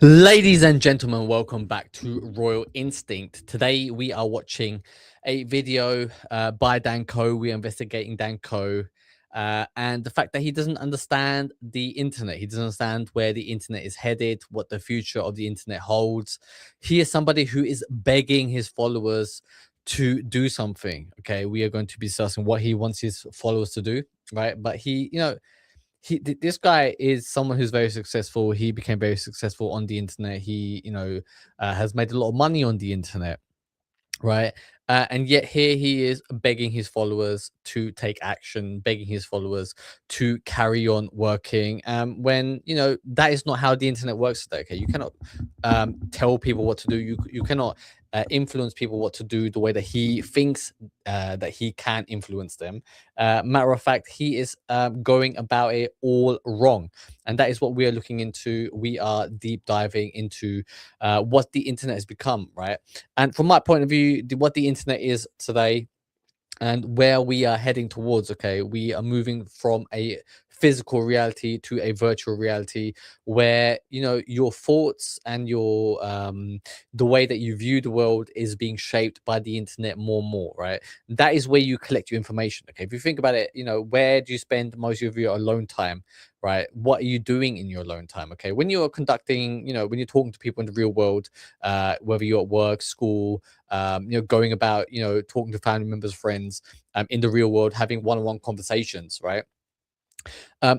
Ladies and gentlemen, welcome back to Royal Instinct. Today we are watching a video by Dan Koe. We are investigating Dan Koe and the fact that he doesn't understand the internet. He doesn't understand where the internet is headed, what the future of the internet holds. He is somebody who is begging his followers to do something. Okay, we are going to be discussing what he wants his followers to do, right? But this guy is someone who's very successful. He became very successful on the internet. He has made a lot of money on the internet, right? And yet here he is begging his followers to take action, begging his followers to carry on working. When that is not how the internet works today. Okay, you cannot tell people what to do. You cannot influence people what to do the way that he thinks that he can influence them. Matter of fact, he is going about it all wrong, and that is what we are looking into. We are deep diving into what the internet has become, right? And from my point of view, what the internet is today and where we are heading towards, okay, we are moving from a physical reality to a virtual reality where your thoughts and your the way that you view the world is being shaped by the internet more and more, right? That is where you collect your information. Okay, if you think about it, where do you spend most of your alone time, right? What are you doing in your alone time? Okay, when you're conducting, when you're talking to people in the real world, whether you're at work, school, going about, talking to family members, friends, in the real world, having one-on-one conversations, right?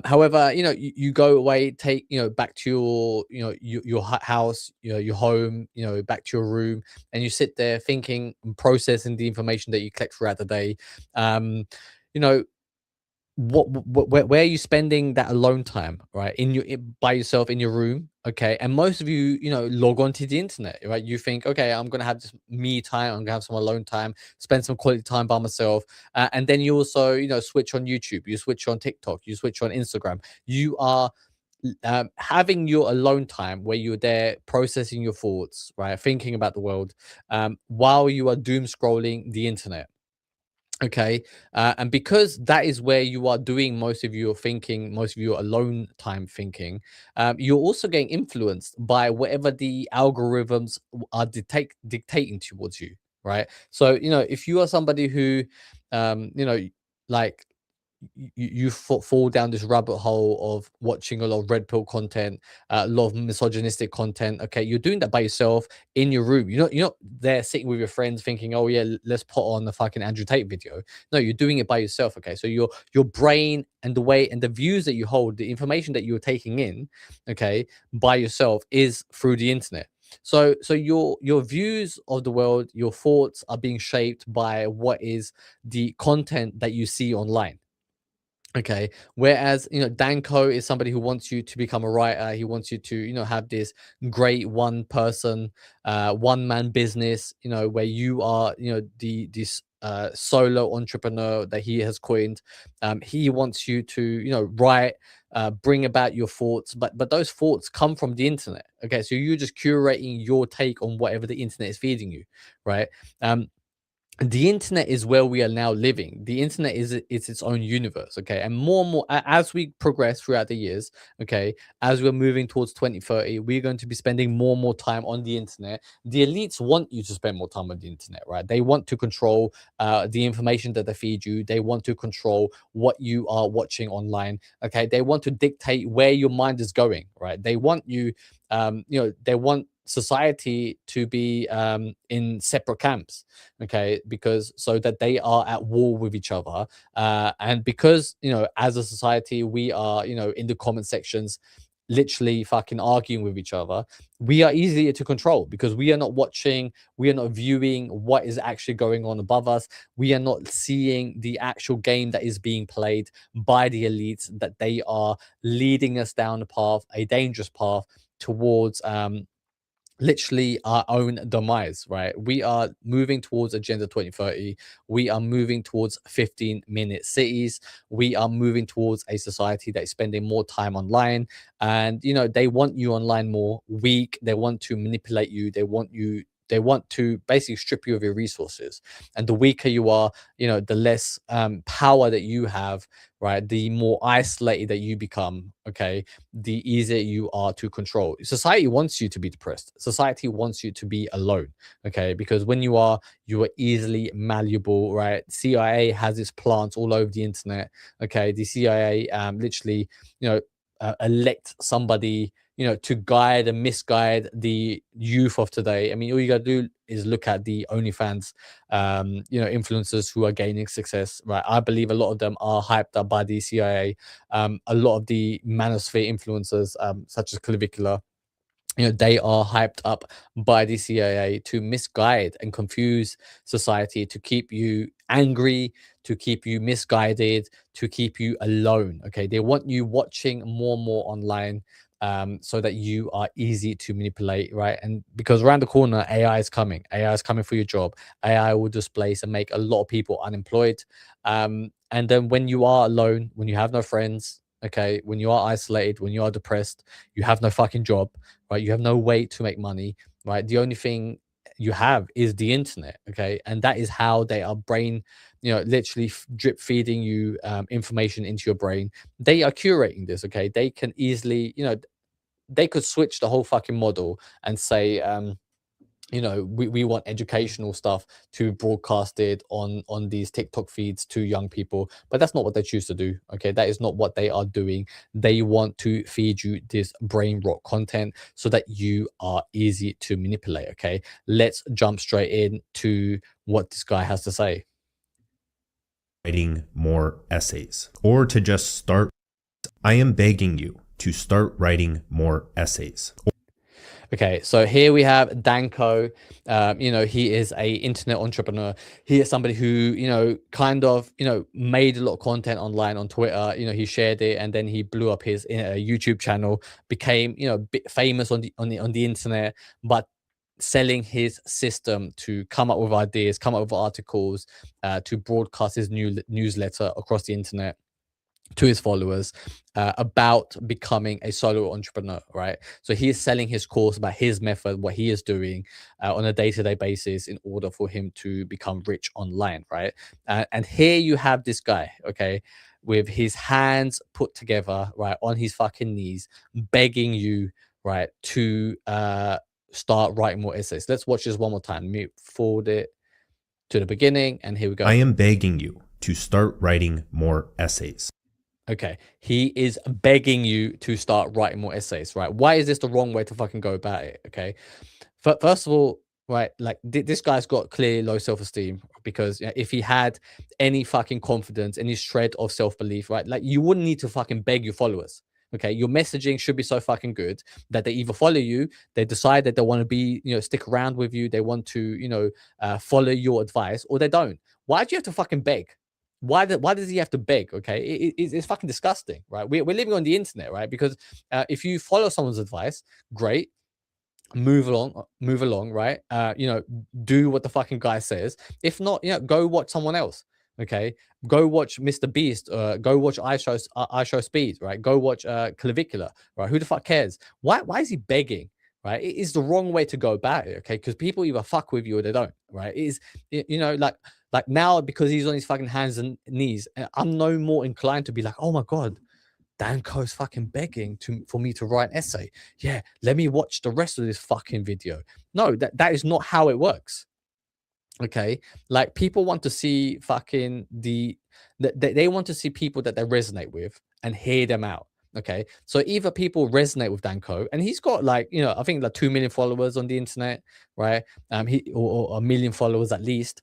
However, you go away, take, back to your house, your home, back to your room, and you sit there thinking and processing the information that you collect throughout the day. Um, you know, where are you spending that alone time, right? By yourself in your room, okay? And most of you, log on to the internet, right? You think, okay, I'm gonna have this me time, I'm gonna have some alone time, spend some quality time by myself. And then you also, switch on YouTube, you switch on TikTok, you switch on Instagram. You are having your alone time where you're there processing your thoughts, right? Thinking about the world, while you are doom scrolling the internet. Okay. And because that is where you are doing most of your thinking, most of your alone time thinking, you're also getting influenced by whatever the algorithms are dictating towards you, right? So, if you are somebody who, like fall down this rabbit hole of watching a lot of red pill content, a lot of misogynistic content. Okay, you're doing that by yourself in your room. You're not there sitting with your friends thinking, oh yeah, let's put on the fucking Andrew Tate video. No, you're doing it by yourself. Okay, so your brain and the way and the views that you hold, the information that you're taking in, okay, by yourself is through the internet. So your views of the world, your thoughts are being shaped by what is the content that you see online. Okay. Whereas, Dan Koe is somebody who wants you to become a writer. He wants you to, have this great one person, one man business, where you are, this solo entrepreneur that he has coined. He wants you to, write, bring about your thoughts, but those thoughts come from the internet. Okay. So you're just curating your take on whatever the internet is feeding you, right? The internet is where we are now living. The internet is its own universe, okay? And more and more as we progress throughout the years, okay, as we're moving towards 2030, we're going to be spending more and more time on the internet. The elites want you to spend more time on the internet, right? They want to control the information that they feed you. They want to control what you are watching online, okay? They want to dictate where your mind is going, right? They want you, they want society to be in separate camps, okay, because so that they are at war with each other, and because as a society we are in the comment sections literally fucking arguing with each other. We are easier to control because we are not watching, we are not viewing what is actually going on above us. We are not seeing the actual game that is being played by the elites, that they are leading us down a path, a dangerous path towards literally our own demise, right? We are moving towards Agenda 2030. We are moving towards 15-minute cities. We are moving towards a society that is spending more time online. And, they want you online more weak. They want to manipulate you. they want to basically strip you of your resources. And the weaker you are, the less power that you have, right? The more isolated that you become, okay, the easier you are to control. Society wants you to be depressed. Society wants you to be alone, okay? Because when you are easily malleable, right? CIA has its plants all over the internet, okay? The CIA literally, elect somebody, to guide and misguide the youth of today. I mean, all you gotta do is look at the OnlyFans, influencers who are gaining success, right? I believe a lot of them are hyped up by the CIA. A lot of the manosphere influencers, such as Clavicular, they are hyped up by the CIA to misguide and confuse society, to keep you angry, to keep you misguided, to keep you alone. Okay, they want you watching more and more online, so that you are easy to manipulate, right? And because around the corner, AI is coming for your job. AI will displace and make a lot of people unemployed. And then when you are alone, when you have no friends, okay, when you are isolated, when you are depressed, you have no fucking job, right? You have no way to make money, right? The only thing you have is the internet, okay? And that is how they are brain, literally drip feeding you information into your brain. They are curating this, okay? They can easily, they could switch the whole fucking model and say, we want educational stuff to broadcast it on these TikTok feeds to young people, but that's not what they choose to do. Okay, that is not what they are doing. They want to feed you this brain rot content so that you are easy to manipulate. Okay, let's jump straight in to what this guy has to say. Writing more essays, or to just start. I am begging you to start writing more essays. Okay, so here we have Dan Koe. He is a internet entrepreneur. He is somebody who, kind of, made a lot of content online on Twitter. He shared it, and then he blew up his YouTube channel, became, bit famous on the internet, but selling his system to come up with ideas, come up with articles, to broadcast his new newsletter across the internet to his followers, about becoming a solo entrepreneur, right? So he is selling his course about his method, what he is doing on a day-to-day basis in order for him to become rich online, right? And here you have this guy, okay, with his hands put together, right, on his fucking knees, begging you, right, to start writing more essays. Let's watch this one more time. Let me forward it to the beginning, and here we go. I am begging you to start writing more essays. Okay, he is begging you to start writing more essays, right? Why is this the wrong way to fucking go about it? Okay, first of all, right, like this guy's got clearly low self-esteem, because if he had any fucking confidence, any shred of self-belief, right, like you wouldn't need to fucking beg your followers. Okay, your messaging should be so fucking good that they either follow you, they decide that they want to be, stick around with you, they want to, follow your advice, or they don't. Why do you have to fucking beg? Why does he have to beg? Okay, it's fucking disgusting, right? We're living on the internet, right? Because if you follow someone's advice, great, move along, right? Do what the fucking guy says. If not, go watch someone else. Okay, go watch Mr. Beast. Go watch I Show Speed. Right, go watch Clavicular. Right, who the fuck cares? Why is he begging? Right, it is the wrong way to go about it. Okay, because people either fuck with you or they don't. Right, it is, like now, because he's on his fucking hands and knees, I'm no more inclined to be like, oh my god, Dan Koe's fucking begging for me to write an essay. Yeah, let me watch the rest of this fucking video. No, that is not how it works. Okay, like people want to see fucking they want to see people that they resonate with and hear them out. Okay, so either people resonate with Dan Koe, and he's got like, I think like 2 million followers on the internet, right? Or a million followers at least.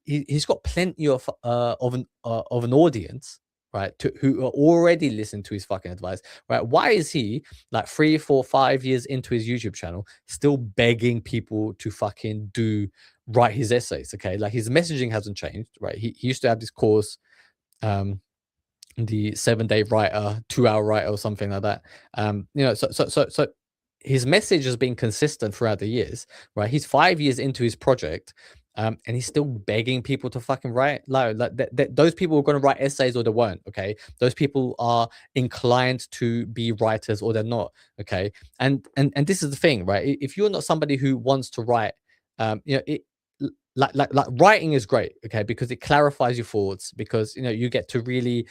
He's got plenty of an audience, right? Who are already listening to his fucking advice, right? Why is he like 3, 4, 5 years into his YouTube channel still begging people to fucking write his essays? Okay, like his messaging hasn't changed, right? He used to have this course, the 7-day writer, 2-hour writer, or something like that. So his message has been consistent throughout the years, right? He's 5 years into his project, And he's still begging people to fucking write. Those people were going to write essays or they weren't. Okay, those people are inclined to be writers or they're not. Okay, and this is the thing, right? If you're not somebody who wants to write, you know, like writing is great, okay, because it clarifies your thoughts, because you get to really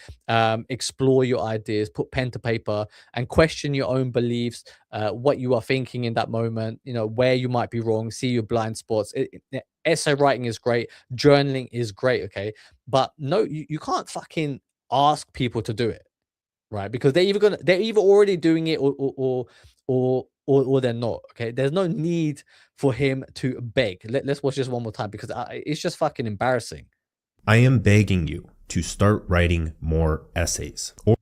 explore your ideas, put pen to paper, and question your own beliefs, what you are thinking in that moment, where you might be wrong, see your blind spots. Essay writing is great, journaling is great, okay, but no, you can't fucking ask people to do it, right? Because they're either already doing it, or they're not. Okay, there's no need for him to beg. Let's watch this one more time because it's just fucking embarrassing. I am begging you to start writing more essays. Or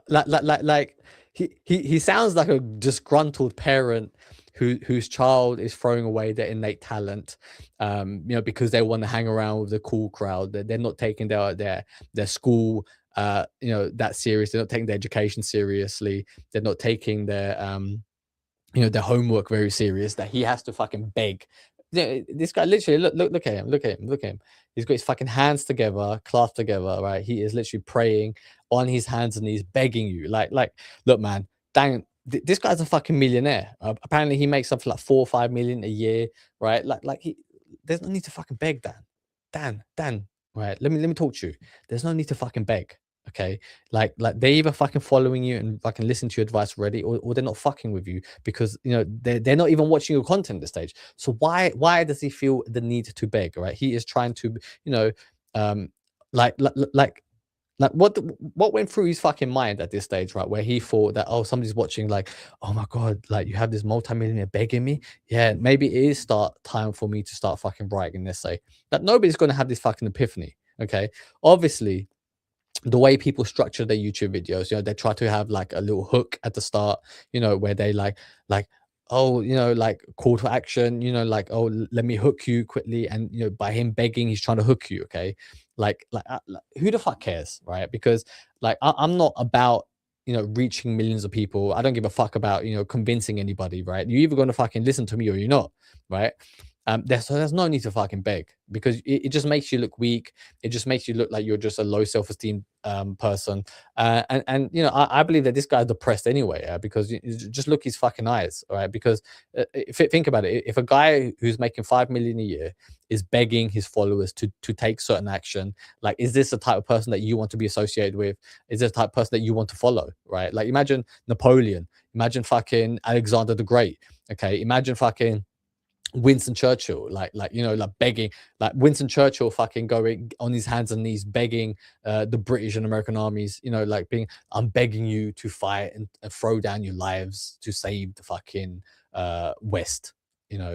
like he sounds like a disgruntled parent whose child is throwing away their innate talent, because they want to hang around with the cool crowd. They're not taking their school that serious. They're not taking their education seriously. They're not taking their homework very serious, that he has to fucking beg. This guy literally, look at him, look at him. He's got his fucking hands together, clasped together, right? He is literally praying on his hands and knees, begging you. Like, look, man, dang, this guy's a fucking millionaire. Apparently, he makes something like 4 or 5 million a year, right? There's no need to fucking beg, Dan, right? Let me talk to you. There's no need to fucking beg. Okay, like they're either fucking following you and fucking listen to your advice already, or they're not fucking with you, because they're not even watching your content at this stage. So why does he feel the need to beg, right? He is trying to, um like like like what went through his fucking mind at this stage, right? Where he thought that, oh, somebody's watching, like, oh my god, like, you have this multimillionaire begging me. Yeah, maybe it is start time for me to start fucking writing an essay. That nobody's going to have this fucking epiphany. Okay, obviously the way people structure their YouTube videos, they try to have like a little hook at the start, where they like, oh, like call to action, like, oh, let me hook you quickly. And, by him begging, he's trying to hook you. Okay. Like, who the fuck cares? Right. Because like, I'm not about, reaching millions of people. I don't give a fuck about, convincing anybody. Right. You're either going to fucking listen to me or you're not. Right. There's no need to fucking beg, because it just makes you look weak. It just makes you look like you're just a low self-esteem person. And I believe that this guy's depressed anyway, because just look his fucking eyes, all right? Because think about it. If a guy who's making 5 million a year is begging his followers to take certain action, like, is this the type of person that you want to be associated with? Is this the type of person that you want to follow, right? Like, imagine Napoleon, imagine fucking Alexander the Great. Okay, imagine fucking Winston Churchill, like begging, like Winston Churchill fucking going on his hands and knees begging the British and American armies, like being, I'm begging you to fight and throw down your lives to save the fucking West,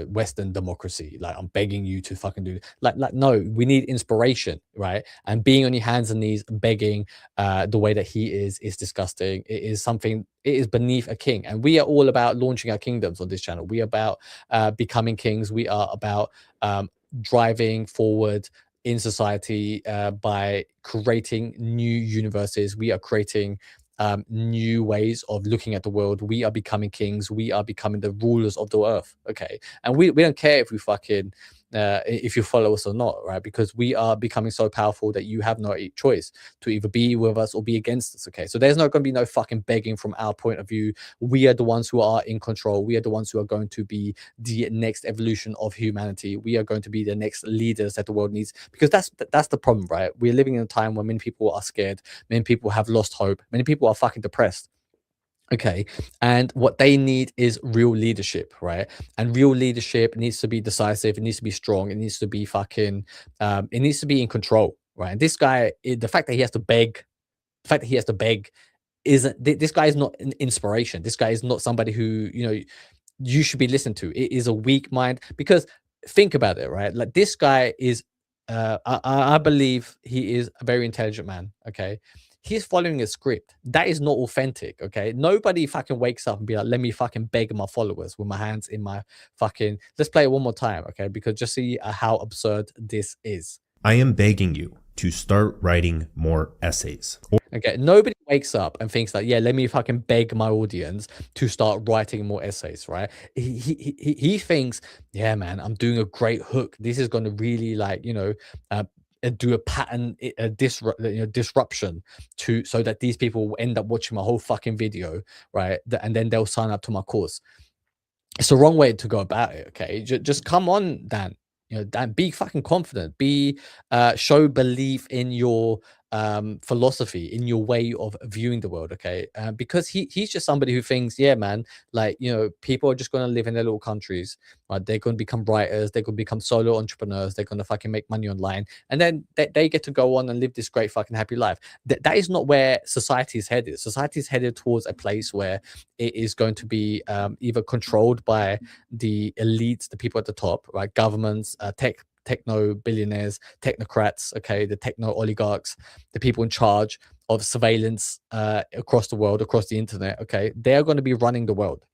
Western democracy. Like, I'm begging you to fucking do, like no, we need inspiration, right? And being on your hands and knees begging the way that he is disgusting. It is something, it is beneath a king. And we are all about launching our kingdoms on this channel. We are about becoming kings. We are about driving forward in society by creating new universes. We are creating new ways of looking at the world. We are becoming kings. We are becoming the rulers of the earth. Okay, and we don't care if we fucking if you follow us or not, right? Because we are becoming so powerful that you have no choice to either be with us or be against us. Okay, so there's not going to be no fucking begging from our point of view. We are the ones who are in control. We are the ones who are going to be the next evolution of humanity. We are going to be the next leaders that the world needs, because that's the problem, right? We're living in a time where many people are scared, many people have lost hope, many people are fucking depressed. Okay, and what they need is real leadership, right? And real leadership needs to be decisive, it needs to be strong, it needs to be fucking it needs to be in control, right? And this guy, the fact that he has to beg, the fact that he has to beg isn't, this guy is not an inspiration. This guy is not somebody who, you should be listened to. It is a weak mind, because think about it, right? Like, this guy is I believe he is a very intelligent man. Okay, he's following a script that is not authentic. Okay, nobody fucking wakes up and be like, let me fucking beg my followers with my hands in my fucking, let's play it one more time, okay? Because just see how absurd this is. I am begging you to start writing more essays. Okay, nobody wakes up and thinks like, yeah, let me fucking beg my audience to start writing more essays, right? He thinks, yeah, man, I'm doing a great hook. This is going to really like, uh, do a pattern disruption to so that these people will end up watching my whole fucking video, right? And then they'll sign up to my course. It's the wrong way to go about it. Okay, just come on, Dan. Dan, be fucking confident. Be show belief in your philosophy, in your way of viewing the world. Okay, because he's just somebody who thinks, yeah, man, like people are just going to live in their little countries, right? They're going to become writers. They're going to become solo entrepreneurs. They're going to fucking make money online, and then they get to go on and live this great fucking happy life. That is not where society is headed. Society is headed towards a place where it is going to be either controlled by the elites, the people at the top, right? Governments, techno billionaires, technocrats, okay, the techno oligarchs, the people in charge of surveillance across the world, across the internet, okay, they are going to be running the world.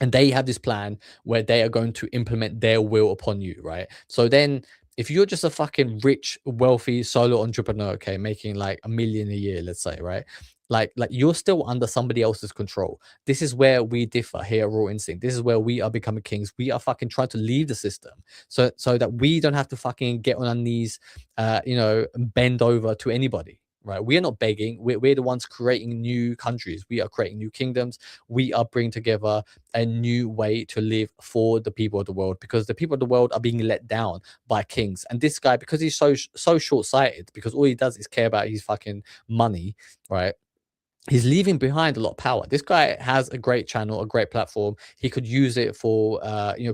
And they have this plan where they are going to implement their will upon you, right? So then if you're just a fucking rich, wealthy solo entrepreneur, okay, making like 1 million a year, let's say, right? Like you're still under somebody else's control. This is where we differ here at Raw Instinct. This is where we are becoming kings. We are fucking trying to leave the system so that we don't have to fucking get on our knees, bend over to anybody. Right, we are not begging. We're the ones creating new countries. We are creating new kingdoms. We are bringing together a new way to live for the people of the world, because the people of the world are being let down by kings. And this guy, because he's so short-sighted, because all he does is care about his fucking money, right? He's leaving behind a lot of power. This guy has a great channel, a great platform. He could use it for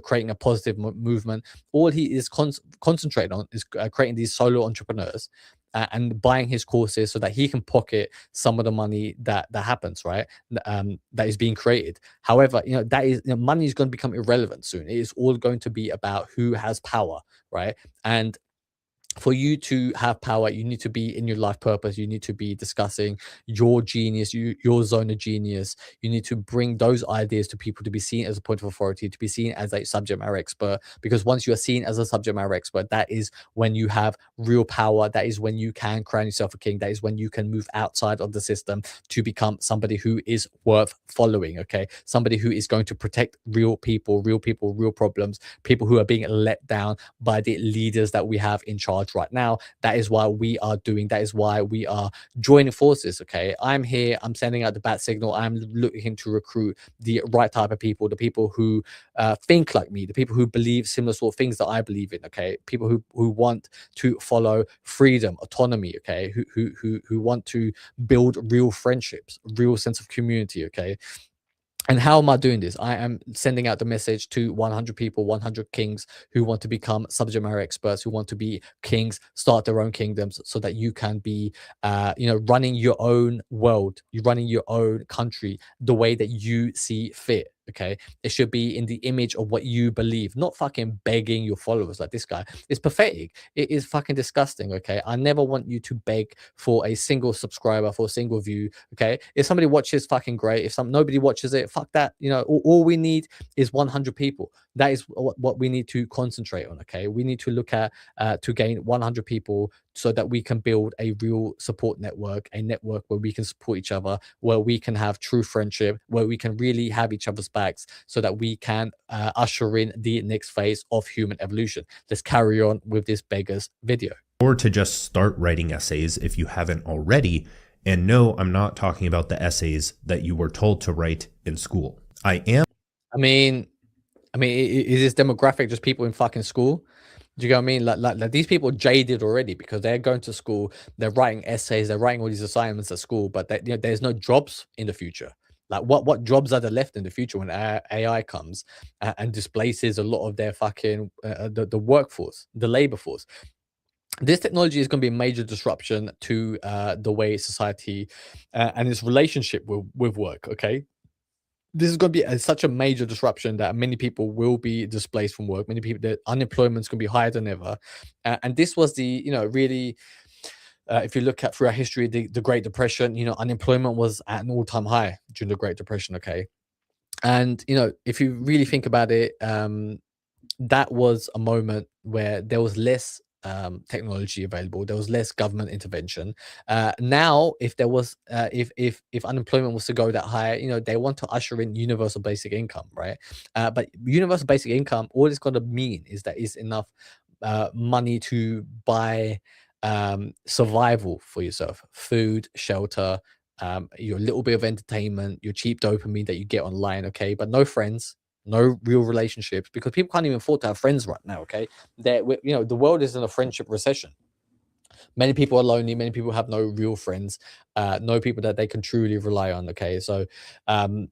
creating a positive movement. All he is concentrating on is creating these solo entrepreneurs and buying his courses so that he can pocket some of the money that happens, right? That is being created. However, that is money is going to become irrelevant soon. It is all going to be about who has power, right? And for you to have power, you need to be in your life purpose. You need to be discussing your genius, your zone of genius. You need to bring those ideas to people to be seen as a point of authority, to be seen as a subject matter expert. Because once you are seen as a subject matter expert, that is when you have real power. That is when you can crown yourself a king. That is when you can move outside of the system to become somebody who is worth following. Okay, somebody who is going to protect real people, real problems, people who are being let down by the leaders that we have in charge right now. That is why we are doing, that is why we are joining forces. Okay, I'm here, I'm sending out the bat signal. I'm looking to recruit the right type of people, the people who think like me, the people who believe similar sort of things that I believe in. Okay, people who want to follow freedom, autonomy. Okay, who want to build real friendships, real sense of community. Okay, and how am I doing this? I am sending out the message to 100 people, 100 kings who want to become subject matter experts, who want to be kings, start their own kingdoms, so that you can be, running your own world, you're running your own country the way that you see fit. Okay, it should be in the image of what you believe, not fucking begging your followers like this guy. It's pathetic. It is fucking disgusting. Okay, I never want you to beg for a single subscriber, for a single view. Okay, if somebody watches, fucking great. If nobody watches it, fuck that. All we need is 100 people. That is what we need to concentrate on. Okay, we need to look at to gain 100 people so that we can build a real support network, a network where we can support each other, where we can have true friendship, where we can really have each other's backs, so that we can usher in the next phase of human evolution. Let's carry on with this beggar's video. Or to just start writing essays if you haven't already. And no, I'm not talking about the essays that you were told to write in school. I mean, is this demographic just people in fucking school? Do you know what I mean? Like these people are jaded already, because they're going to school, they're writing essays, they're writing all these assignments at school, but there's no jobs in the future. Like what jobs are there left in the future when AI comes and displaces a lot of their fucking the workforce, the labor force? This technology is going to be a major disruption to the way society and its relationship with work. Okay, this is going to be such a major disruption that many people will be displaced from work. Many people, the unemployment is going to be higher than ever. And this was the, really, if you look at throughout history, the Great Depression, unemployment was at an all-time high during the Great Depression. Okay. And, if you really think about it, that was a moment where there was less technology available. There was less government intervention. Now, if there was, if unemployment was to go that high, they want to usher in universal basic income, right? But universal basic income, all it's going to mean is that it's enough money to buy survival for yourself, food, shelter, your little bit of entertainment, your cheap dopamine that you get online, okay, but no friends, no real relationships, because people can't even afford to have friends right now, okay. The world is in a friendship recession. Many people are lonely, many people have no real friends, no people that they can truly rely on, okay. So um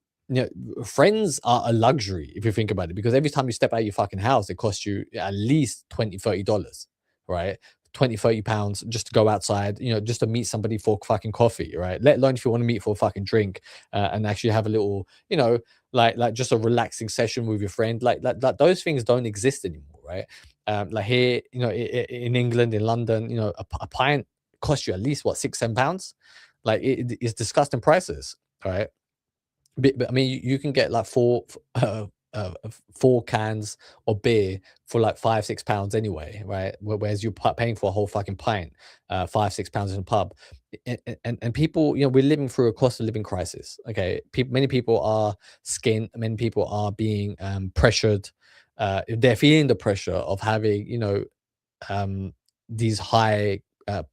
friends are a luxury if you think about it, because every time you step out of your fucking house it costs you at least 20, $30, right? 20, £30 just to go outside, just to meet somebody for fucking coffee, right? Let alone if you want to meet for a fucking drink, and actually have a little, like just a relaxing session with your friend. Like those things don't exist anymore, right? Like here, in England, in London, a pint costs you at least what, £6, £7. Like it's disgusting prices, right? But I mean, you can get like four cans of beer for like £5, £6 anyway, right? Whereas you're paying for a whole fucking pint, £5, £6 in a pub. And people, we're living through a cost of living crisis. Okay, many people are skint. Many people are being pressured. They're feeling the pressure of having, um, these high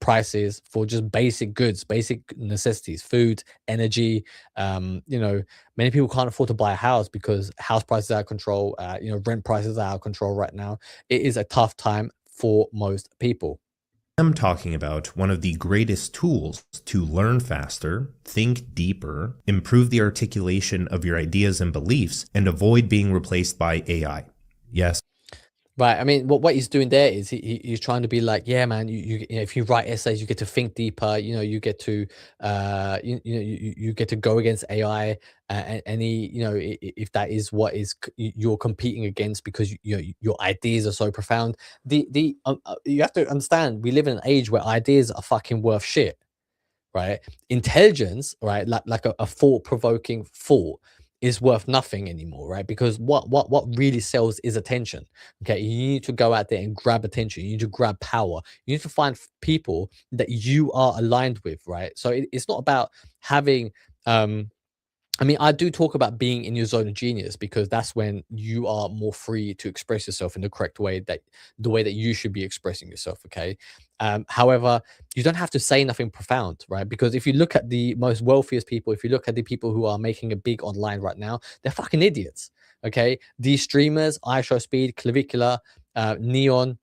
prices for just basic goods, basic necessities, food, energy. Many people can't afford to buy a house because house prices are out of control. Rent prices are out of control right now. It is a tough time for most people. I'm talking about one of the greatest tools to learn faster, think deeper, improve the articulation of your ideas and beliefs, and avoid being replaced by AI. Yes, Right. I mean, what he's doing there is he's trying to be like, yeah, man. If you write essays, you get to think deeper. You get to you get to go against AI, and any, if that is what is you're competing against, because your ideas are so profound. The You have to understand, we live in an age where ideas are fucking worth shit, right? Intelligence, right? Like a thought-provoking thought is worth nothing anymore, right? Because what really sells is attention. Okay, you need to go out there and grab attention. You need to grab power. You need to find people that you are aligned with, right? So it's not about having I mean, I do talk about being in your zone of genius, because that's when you are more free to express yourself in the correct way, that the way that you should be expressing yourself. Okay. However, you don't have to say nothing profound, right? Because if you look at the most wealthiest people, if you look at the people who are making it big online right now, they're fucking idiots. Okay. These streamers, iShowSpeed, Clavicular, Neon,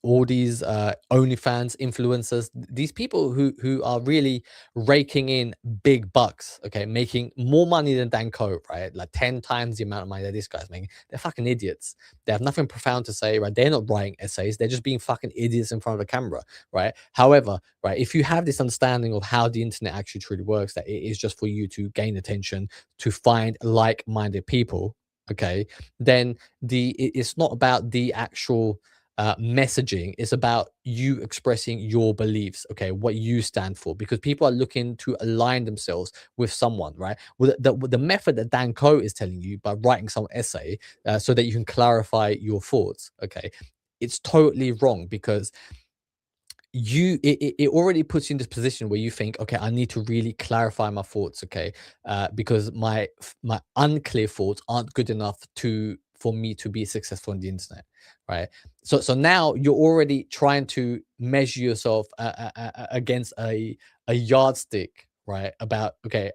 all these OnlyFans influencers, these people who are really raking in big bucks, okay, making more money than Dan Koe, right? Like 10 times the amount of money that this guy's making. They're fucking idiots. They have nothing profound to say, right? They're not writing essays. They're just being fucking idiots in front of the camera, right? However, right, if you have this understanding of how the internet actually truly works, that it is just for you to gain attention, to find like-minded people, okay, then it's not about the actual messaging. Is about you expressing your beliefs, okay, what you stand for, because people are looking to align themselves with someone, right? With the method that Dan Koe is telling you by writing some essay, so that you can clarify your thoughts, okay, it's totally wrong, because it already puts you in this position where you think, okay, I need to really clarify my thoughts, okay, because my unclear thoughts aren't good enough to for me to be successful on the internet, right? So now you're already trying to measure yourself against a yardstick, right? About, okay,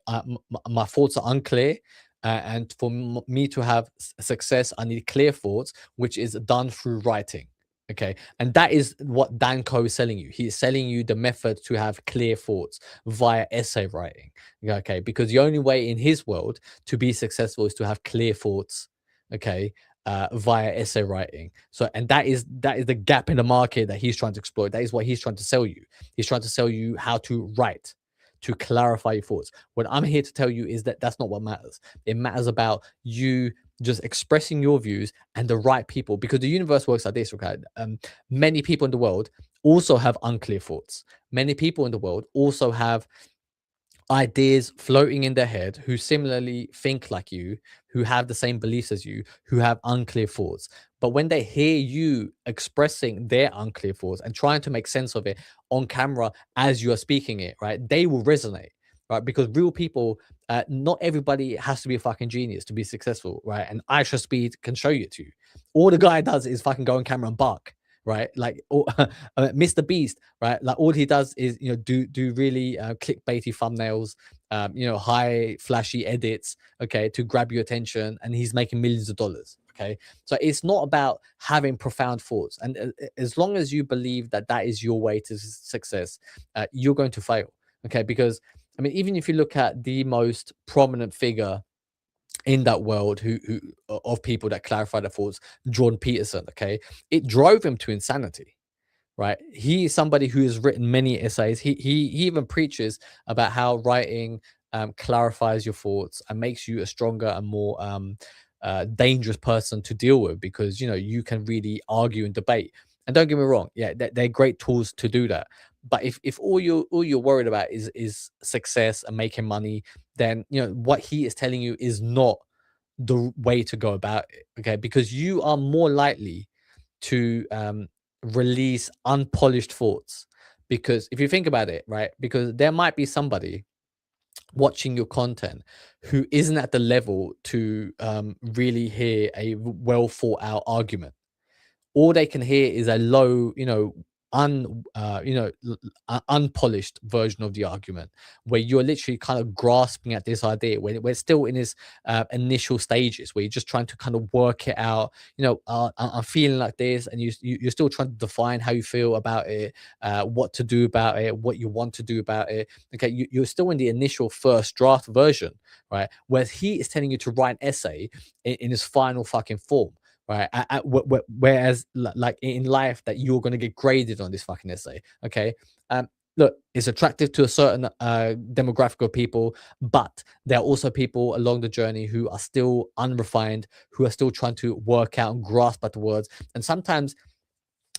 my thoughts are unclear, and for me to have success, I need clear thoughts, which is done through writing. Okay, and that is what Dan Koe is selling you. He is selling you the method to have clear thoughts via essay writing. Okay, because the only way in his world to be successful is to have clear thoughts. Okay, via essay writing. So, and that is the gap in the market that he's trying to exploit. That is what he's trying to sell you. He's trying to sell you how to write, to clarify your thoughts. What I'm here to tell you is that that's not what matters. It matters about you just expressing your views and the right people, because the universe works like this, okay? Many people in the world also have unclear thoughts. Many people in the world also have ideas floating in their head who similarly think like you, who have the same beliefs as you, who have unclear thoughts. But when they hear you expressing their unclear thoughts and trying to make sense of it on camera as you are speaking it, right, they will resonate, right? Because real people, not everybody has to be a fucking genius to be successful, right? And Aisha Speed can show you to you. All the guy does is fucking go on camera and bark, right? Like Mr. Beast, right? Like all he does is do really clickbaity thumbnails, high flashy edits, okay, to grab your attention, and he's making millions of dollars. Okay, so it's not about having profound thoughts, and as long as you believe that that is your way to success, you're going to fail. Okay, because I mean, even if you look at the most prominent figure in that world who of people that clarify their thoughts, Jordan Peterson, okay, it drove him to insanity, right? He is somebody who has written many essays. He even preaches about how writing clarifies your thoughts and makes you a stronger and more dangerous person to deal with, because you can really argue and debate. And don't get me wrong, yeah, they're great tools to do that. But if all you're worried about is success and making money, then what he is telling you is not the way to go about it. Okay, because you are more likely to release unpolished thoughts. Because if you think about it, right, because there might be somebody watching your content who isn't at the level to really hear a well thought out argument. All they can hear is a low, unpolished version of the argument, where you're literally kind of grasping at this idea when we're still in its initial stages, where you're just trying to kind of work it out. I'm feeling like this, and you're still trying to define how you feel about it, what to do about it, what you want to do about it. Okay, you're still in the initial first draft version, right? Whereas he is telling you to write an essay in his final fucking form, right? Whereas, like in life, that you're going to get graded on this fucking essay. Okay. Look, it's attractive to a certain demographic of people, but there are also people along the journey who are still unrefined, who are still trying to work out and grasp at the words. And sometimes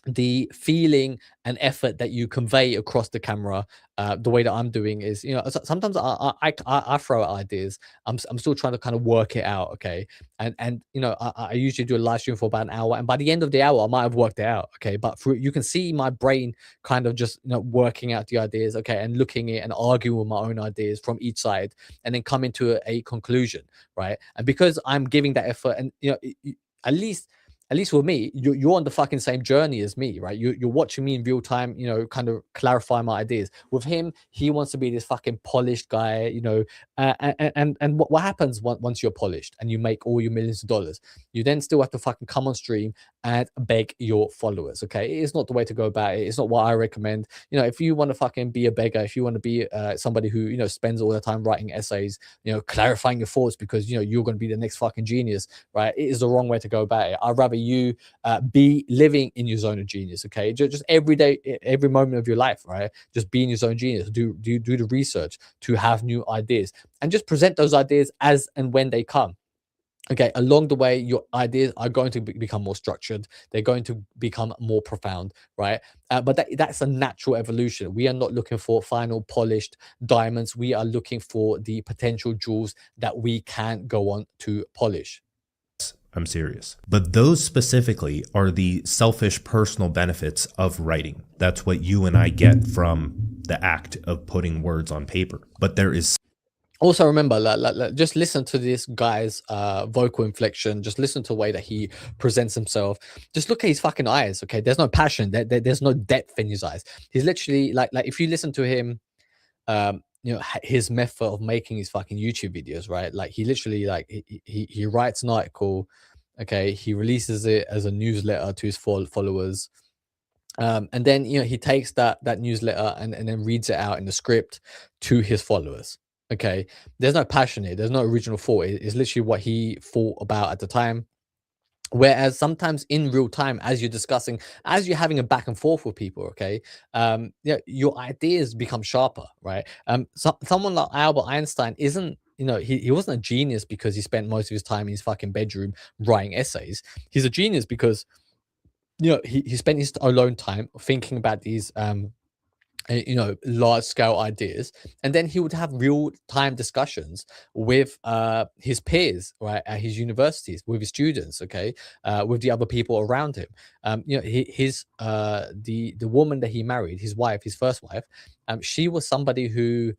the feeling and effort that you convey across the camera, the way that I'm doing is, sometimes I throw out ideas. I'm still trying to kind of work it out, okay. And I usually do a live stream for about an hour, and by the end of the hour, I might have worked it out, okay. But through, you can see my brain kind of just working out the ideas, okay, and looking at and arguing with my own ideas from each side, and then coming to a conclusion, right? And because I'm giving that effort, and at least at least with me, you're on the fucking same journey as me, right? You're watching me in real time, kind of clarify my ideas. With him, he wants to be this fucking polished guy, and what happens once you're polished and you make all your millions of dollars? You then still have to fucking come on stream and beg your followers, okay? It's not the way to go about it. It's not what I recommend. If you want to fucking be a beggar, if you want to be somebody who, spends all the time writing essays, clarifying your thoughts because, you're going to be the next fucking genius, right? It is the wrong way to go about it. I'd rather you be living in your zone of genius, okay? Just every day, every moment of your life, right? Just be in your zone of genius. Do the research to have new ideas, and just present those ideas as and when they come. Okay, along the way, your ideas are going to become more structured. They're going to become more profound, right? But that's a natural evolution. We are not looking for final polished diamonds. We are looking for the potential jewels that we can go on to polish. I'm serious. But those specifically are the selfish personal benefits of writing. That's what you and I get from the act of putting words on paper. But there is also, remember, just listen to this guy's vocal inflection. Just listen to the way that he presents himself. Just look at his fucking eyes. Okay, there's no passion. There's no depth in his eyes. He's literally like if you listen to him, his method of making his fucking YouTube videos, right? Like he literally he writes an article, okay, he releases it as a newsletter to his followers. And then he takes that newsletter and then reads it out in the script to his followers. Okay, there's no passion here. There's no original thought. It's literally what he thought about at the time. Whereas sometimes in real time, as you're discussing, as you're having a back and forth with people, okay, your ideas become sharper, right? Someone like Albert Einstein isn't, he wasn't a genius because he spent most of his time in his fucking bedroom writing essays. He's a genius because he spent his alone time thinking about these large scale ideas, and then he would have real time discussions with his peers, right, at his universities, with his students, okay, with the other people around him. His the woman that he married, his wife, his first wife, she was somebody who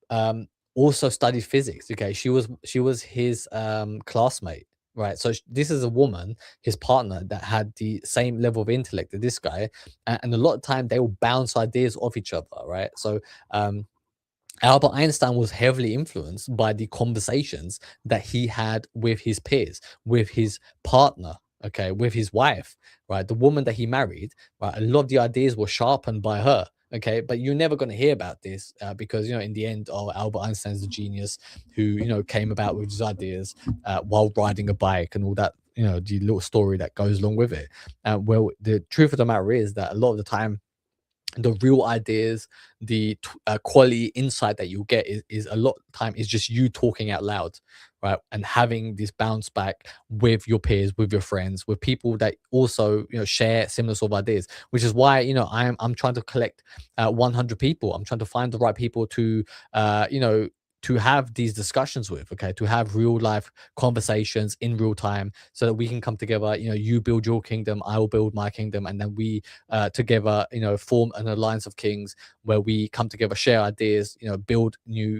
um, also studied physics. Okay, she was his classmate, right? So this is a woman, his partner, that had the same level of intellect that this guy, and a lot of time they will bounce ideas off each other, right? So um, Albert Einstein was heavily influenced by the conversations that he had with his peers, with his partner, okay, with his wife, right? The woman that he married, right? A lot of the ideas were sharpened by her, okay. But you're never going to hear about this because, in the end, oh, Albert Einstein's a genius who, came about with his ideas while riding a bike and all that, the little story that goes along with it. Well, the truth of the matter is that a lot of the time, the real ideas, the quality insight that you'll get is a lot of time is just you talking out loud, right? And having this bounce back with your peers, with your friends, with people that also share similar sort of ideas. Which is why I'm trying to collect 100 people. I'm trying to find the right people to uh, you know to have these discussions with, okay, to have real life conversations in real time, so that we can come together. You build your kingdom, I will build my kingdom, and then we together, form an alliance of kings where we come together, share ideas,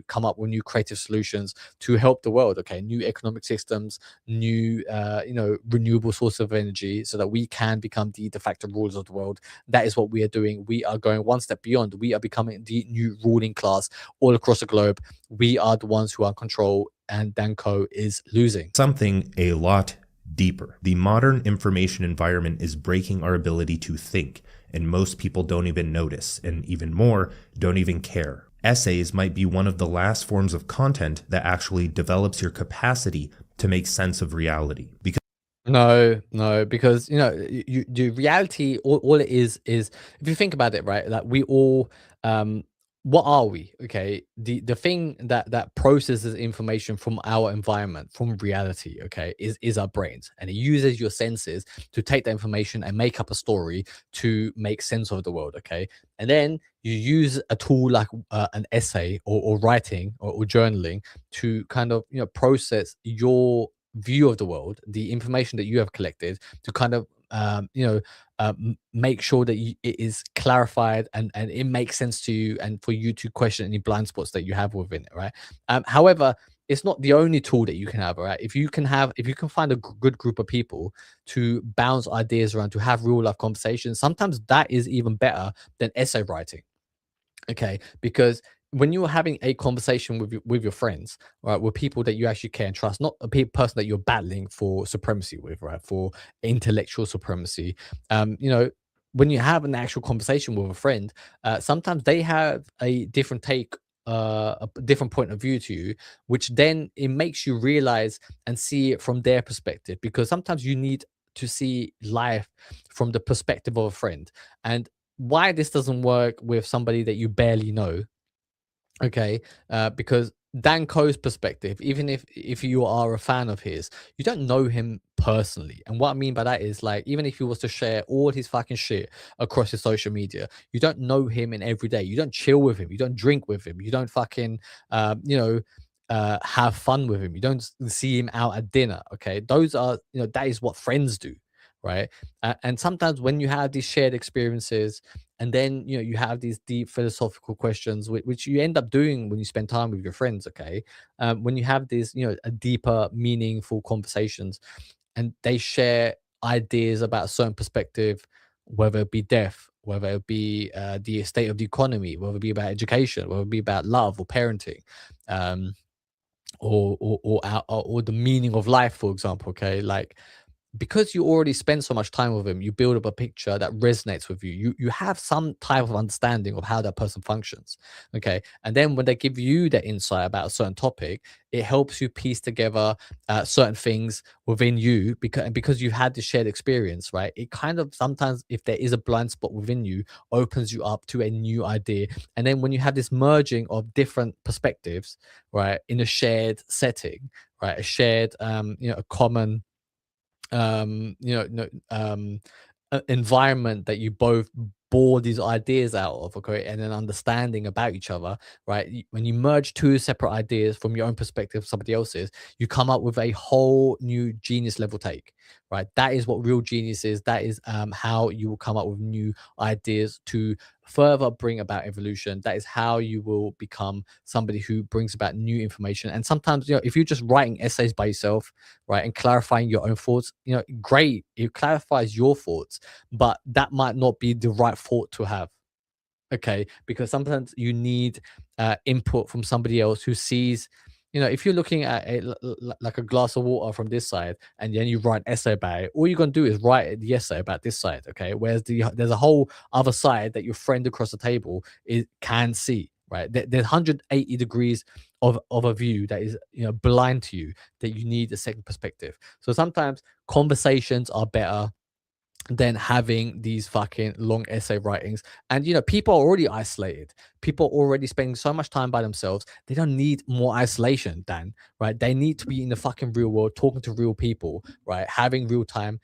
come up with new creative solutions to help the world. Okay, new economic systems, new, renewable source of energy, so that we can become the de facto rulers of the world. That is what we are doing. We are going one step beyond. We are becoming the new ruling class all across the globe. We are the ones who are in control, and Dan Koe is losing. Something a lot deeper. The modern information environment is breaking our ability to think, and most people don't even notice, and even more, don't even care. Essays might be one of the last forms of content that actually develops your capacity to make sense of reality. Because No, no, because the reality, all it is if you think about it, right? Like we all, um, what are we? Okay, the thing that processes information from our environment, from reality, okay, is our brains, and it uses your senses to take the information and make up a story to make sense of the world, okay. And then you use a tool like an essay, or writing, or journaling, to kind of process your view of the world, the information that you have collected, to kind of make sure that it is clarified, and it makes sense to you, and for you to question any blind spots that you have within it, right? However, it's not the only tool that you can have, right? If you can find a good group of people to bounce ideas around, to have real life conversations, sometimes that is even better than essay writing. Okay, because when you're having a conversation with your friends, right, with people that you actually care and trust, not a person that you're battling for supremacy with, right, for intellectual supremacy, when you have an actual conversation with a friend, sometimes they have a different take, a different point of view to you, which then it makes you realize and see it from their perspective, because sometimes you need to see life from the perspective of a friend. And why this doesn't work with somebody that you barely know, okay, because Dan Coe's perspective, even if you are a fan of his, you don't know him personally. And what I mean by that is, like, even if he was to share all his fucking shit across his social media, you don't know him in every day. You don't chill with him. You don't drink with him. You don't fucking, have fun with him. You don't see him out at dinner. Okay, those are, that is what friends do, right? And sometimes when you have these shared experiences, and then you have these deep philosophical questions, which you end up doing when you spend time with your friends, okay, when you have these a deeper meaningful conversations, and they share ideas about a certain perspective, whether it be death, whether it be the state of the economy, whether it be about education, whether it be about love or parenting, um, or the meaning of life, for example, okay, like, because you already spend so much time with them, you build up a picture that resonates with you. You have some type of understanding of how that person functions. Okay. And then when they give you the insight about a certain topic, it helps you piece together certain things within you, because you've had the shared experience, right? It kind of sometimes, if there is a blind spot within you, opens you up to a new idea. And then when you have this merging of different perspectives, right, in a shared setting, right, a shared, a common, um you know no environment that you both bore these ideas out of, okay, and then understanding about each other, right? When you merge two separate ideas from your own perspective, somebody else's, you come up with a whole new genius level take, right? That is what real genius is. That is how you will come up with new ideas to further bring about evolution. That is how you will become somebody who brings about new information. And sometimes, if you're just writing essays by yourself, right, and clarifying your own thoughts, great, it clarifies your thoughts, but that might not be the right thought to have. Okay, because sometimes you need input from somebody else who sees, if you're looking at it like a glass of water from this side, and then you write an essay about it, all you're going to do is write the essay about this side. Okay, whereas there's a whole other side that your friend across the table can see, right? There's 180 degrees of a view that is, blind to you, that you need a second perspective. So sometimes conversations are better than having these fucking long essay writings. And people are already isolated. People are already spending so much time by themselves. They don't need more isolation, Dan, right? They need to be in the fucking real world, talking to real people, right? Having real time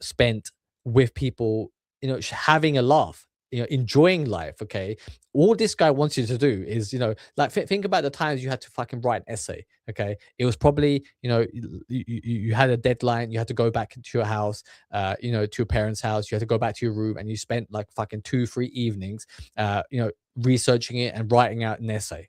spent with people, having a laugh, enjoying life. Okay, all this guy wants you to do is, like, think about the times you had to fucking write an essay. Okay, it was probably, you had a deadline, you had to go back to your house, to your parents' house, you had to go back to your room, and you spent like fucking 2 3 evenings researching it and writing out an essay.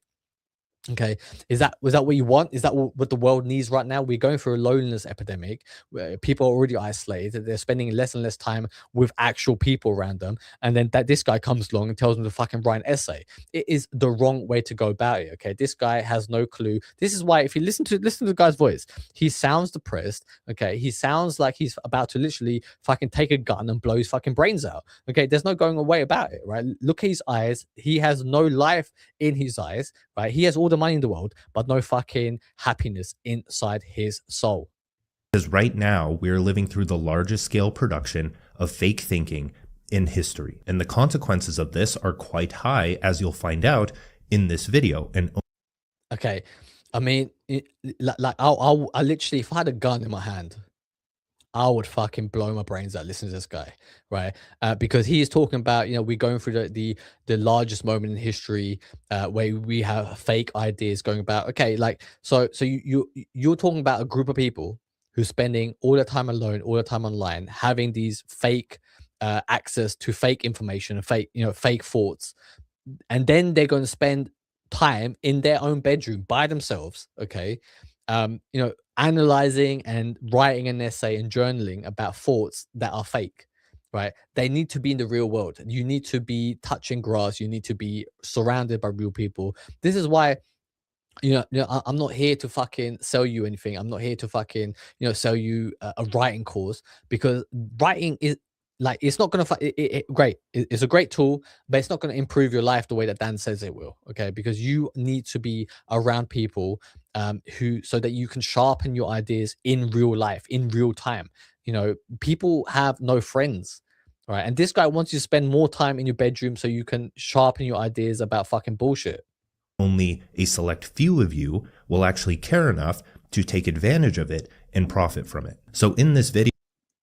Okay, was that what you want? Is that what the world needs right now? We're going through a loneliness epidemic where people are already isolated. They're spending less and less time with actual people around them, and then this guy comes along and tells them to fucking write an essay. It is the wrong way to go about it. Okay, this guy has no clue. This is why, if you listen to the guy's voice, he sounds depressed. Okay, he sounds like he's about to literally fucking take a gun and blow his fucking brains out. Okay, there's no going away about it, right? Look at his eyes. He has no life in his eyes, right? He has all the money in the world, but no fucking happiness inside his soul. Because right now we are living through the largest scale production of fake thinking in history. And the consequences of this are quite high, as you'll find out in this video. And okay, I mean, I literally, if I had a gun in my hand, I would fucking blow my brains out listening to this guy, right? Because he is talking about, we're going through the largest moment in history, where we have fake ideas going about. Okay, like, so you're talking about a group of people who's spending all their time alone, all the time online, having these fake access to fake information and fake thoughts, and then they're going to spend time in their own bedroom by themselves. Okay, analyzing and writing an essay and journaling about thoughts that are fake, right? They need to be in the real world. You need to be touching grass. You need to be surrounded by real people. This is why, I'm not here to fucking sell you anything. I'm not here to fucking, sell you a writing course, because writing is, like, it's not gonna great. It's a great tool, but it's not gonna improve your life the way that Dan says it will. Okay, because you need to be around people who, so that you can sharpen your ideas in real life, in real time. People have no friends, right? And this guy wants you to spend more time in your bedroom so you can sharpen your ideas about fucking bullshit. only a select few of you will actually care enough to take advantage of it and profit from it. So in this video,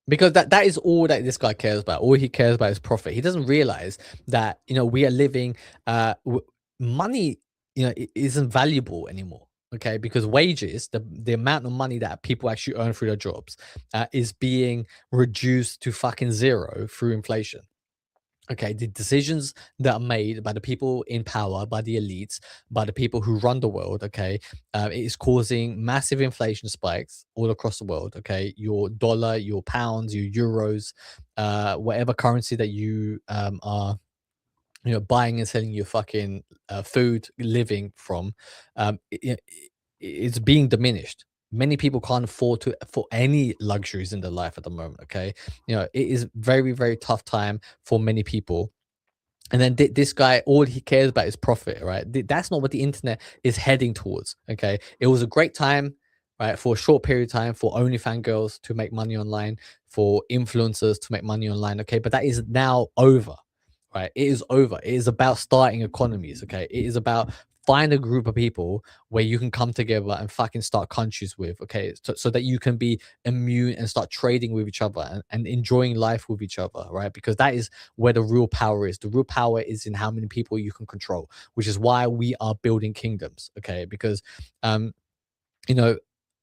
Because that is all that this guy cares about. All he cares about is profit. He doesn't realize that, we are living money, isn't valuable anymore. Okay, because wages, the amount of money that people actually earn through their jobs, is being reduced to fucking zero through inflation. Okay, the decisions that are made by the people in power, by the elites, by the people who run the world, okay, it is causing massive inflation spikes all across the world. Okay, your dollar, your pounds, your euros, whatever currency that you are, buying and selling your fucking food, living from, it's being diminished. Many people can't afford for any luxuries in their life at the moment. Okay, it is very very tough time for many people. And then this guy, all he cares about is profit, right? That's not what the internet is heading towards. Okay, it was a great time, right, for a short period of time, for OnlyFans girls to make money online, for influencers to make money online. Okay, but that is now over, right? It is over. It is about starting economies. Okay, it is about find a group of people where you can come together and fucking start countries with, okay, so that you can be immune and start trading with each other and enjoying life with each other, right? Because that is where the real power is. The real power is in how many people you can control, which is why we are building kingdoms, okay? Because um you know,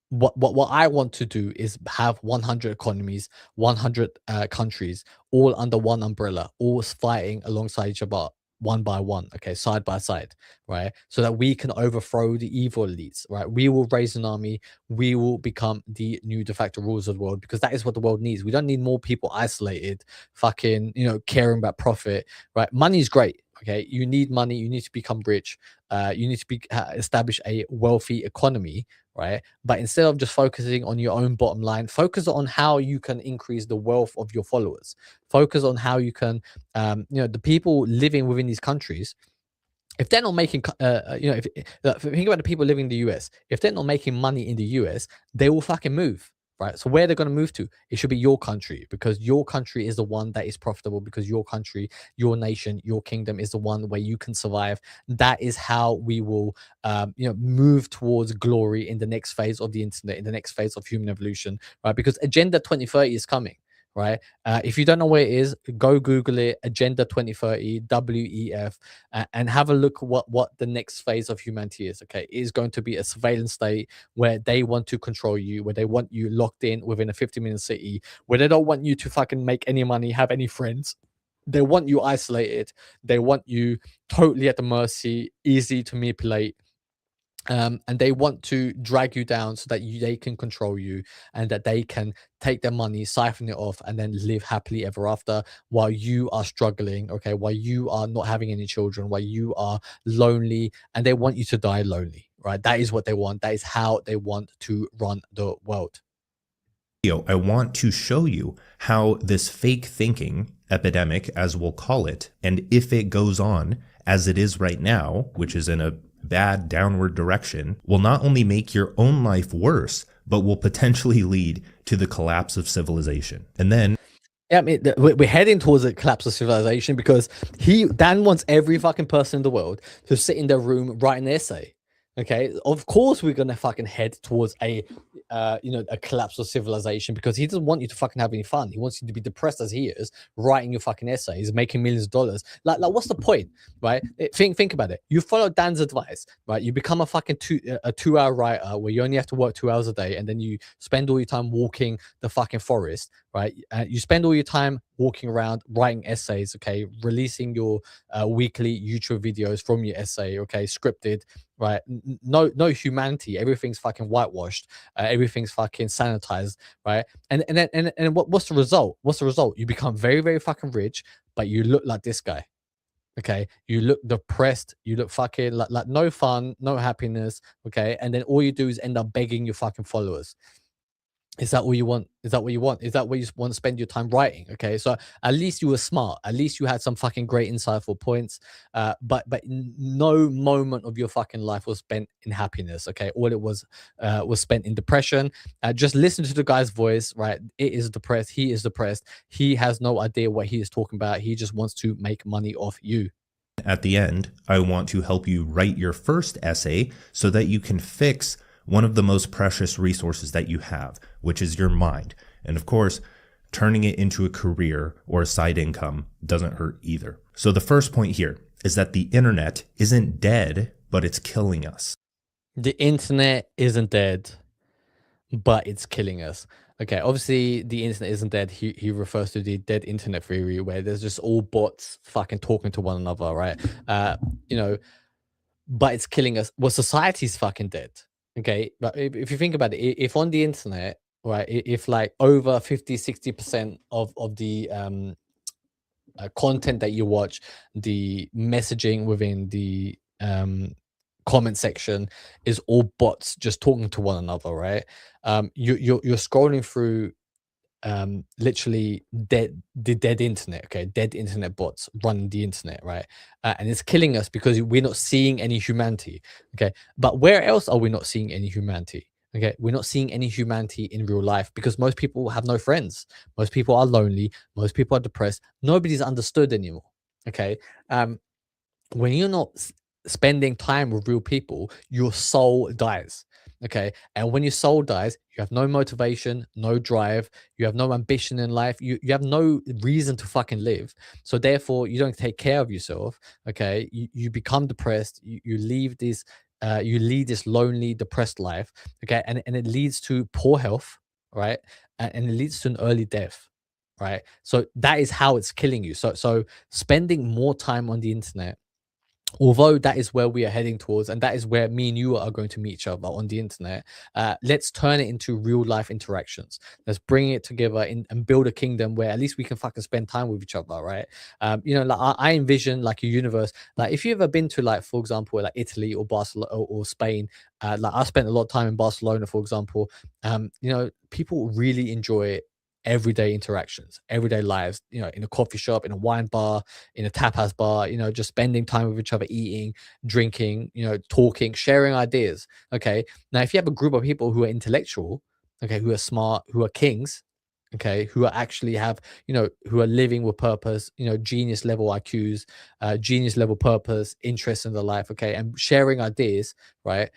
what I want to do is have 100 economies, 100 countries, all under one umbrella, all fighting alongside each other, one by one, okay, side by side, right? So that we can overthrow the evil elites, right? We will raise an army, we will become the new de facto rulers of the world, because that is what the world needs. We don't need more people isolated, fucking, caring about profit, right? Money is great. Okay, you need money. You need to become rich. You need to establish a wealthy economy, right? But instead of just focusing on your own bottom line, focus on how you can increase the wealth of your followers. Focus on how you can, the people living within these countries, if they're not making, think about the people living in the US. If they're not making money in the US, they will fucking move, right? So where they're going to move to, it should be your country, because your country is the one that is profitable, because your country, your nation, your kingdom is the one where you can survive. That is how we will, move towards glory in the next phase of the internet, in the next phase of human evolution, right? Because Agenda 2030 is coming. Right. If you don't know where it is, go Google it, Agenda 2030, WEF, and have a look at what the next phase of humanity is. Okay. It is going to be a surveillance state where they want to control you, where they want you locked in within a 50-minute city, where they don't want you to fucking make any money, have any friends. They want you isolated. They want you totally at the mercy, easy to manipulate. And they want to drag you down so that they can control you, and that they can take their money, siphon it off, and then live happily ever after while you are struggling, okay, while you are not having any children, while you are lonely, and they want you to die lonely, right? That is what they want. That is how they want to run the world. I want to show you how this fake thinking epidemic, as we'll call it, and if it goes on as it is right now, which is in a bad downward direction, will not only make your own life worse, but will potentially lead to the collapse of civilization. And then yeah, I mean, we're heading towards a collapse of civilization, because Dan wants every fucking person in the world to sit in their room, write an essay. Okay, of course we're gonna fucking head towards a collapse of civilization, because he doesn't want you to fucking have any fun. He wants you to be depressed as he is, writing your fucking essays, making millions of dollars. Like what's the point, right? Think about it. You follow Dan's advice, right? You become a fucking 2-hour writer where you only have to work 2 hours a day, and then you spend all your time walking the fucking forest, right? You spend all your time walking around writing essays, okay, releasing your weekly YouTube videos from your essay, okay, scripted, right? No humanity. Everything's fucking whitewashed. Everything's fucking sanitized, right? And what's the result? What's the result? You become very, very fucking rich, but you look like this guy. Okay, you look depressed. You look fucking like no fun, no happiness. Okay, and then all you do is end up begging your fucking followers. Is that what you want? Is that what you want? Is that what you want to spend your time writing? Okay, so at least you were smart. At least you had some fucking great insightful points. But no moment of your fucking life was spent in happiness. Okay, all it was spent in depression. Just listen to the guy's voice. Right, it is depressed. He is depressed. He has no idea what he is talking about. He just wants to make money off you. At the end, I want to help you write your first essay so that you can fix one of the most precious resources that you have, which is your mind. And of course, turning it into a career or a side income doesn't hurt either. So the first point here is that the internet isn't dead, but it's killing us. The internet isn't dead, but it's killing us. Okay, obviously the internet isn't dead. He refers to the dead internet theory, where there's just all bots fucking talking to one another, right? But it's killing us. Well, society's fucking dead. Okay, but if you think about it, if on the internet, right, if like over 50-60% of the content that you watch, the messaging within the comment section is all bots just talking to one another, right? You're scrolling through literally the dead internet. Okay, dead internet bots running the internet, right? And it's killing us because we're not seeing any humanity. Okay, but where else are we not seeing any humanity? Okay, we're not seeing any humanity in real life because most people have no friends. Most people are lonely. Most people are depressed. Nobody's understood anymore. Okay, when you're not spending time with real people, your soul dies. Okay. And when your soul dies, you have no motivation, no drive, you have no ambition in life, you have no reason to fucking live. So therefore, you don't take care of yourself. Okay. You become depressed, you leave this you lead this lonely, depressed life. Okay. And it leads to poor health, right? And it leads to an early death. Right. So that is how it's killing you. So spending more time on the internet, although that is where we are heading towards, and that is where me and you are going to meet each other on the internet, let's turn it into real life interactions. Let's bring it together and build a kingdom where at least we can fucking spend time with each other, right? Like I envision like a universe, like if you've ever been to, like, for example, like Italy or Barcelona or Spain. Like I spent a lot of time in Barcelona, for example. People really enjoy everyday interactions, everyday lives, in a coffee shop, in a wine bar, in a tapas bar, just spending time with each other, eating, drinking, talking, sharing ideas. Okay. Now, if you have a group of people who are intellectual, okay, who are smart, who are kings, okay, who are actually have, who are living with purpose, genius level IQs, genius level purpose, interest in their life, okay, and sharing ideas, right,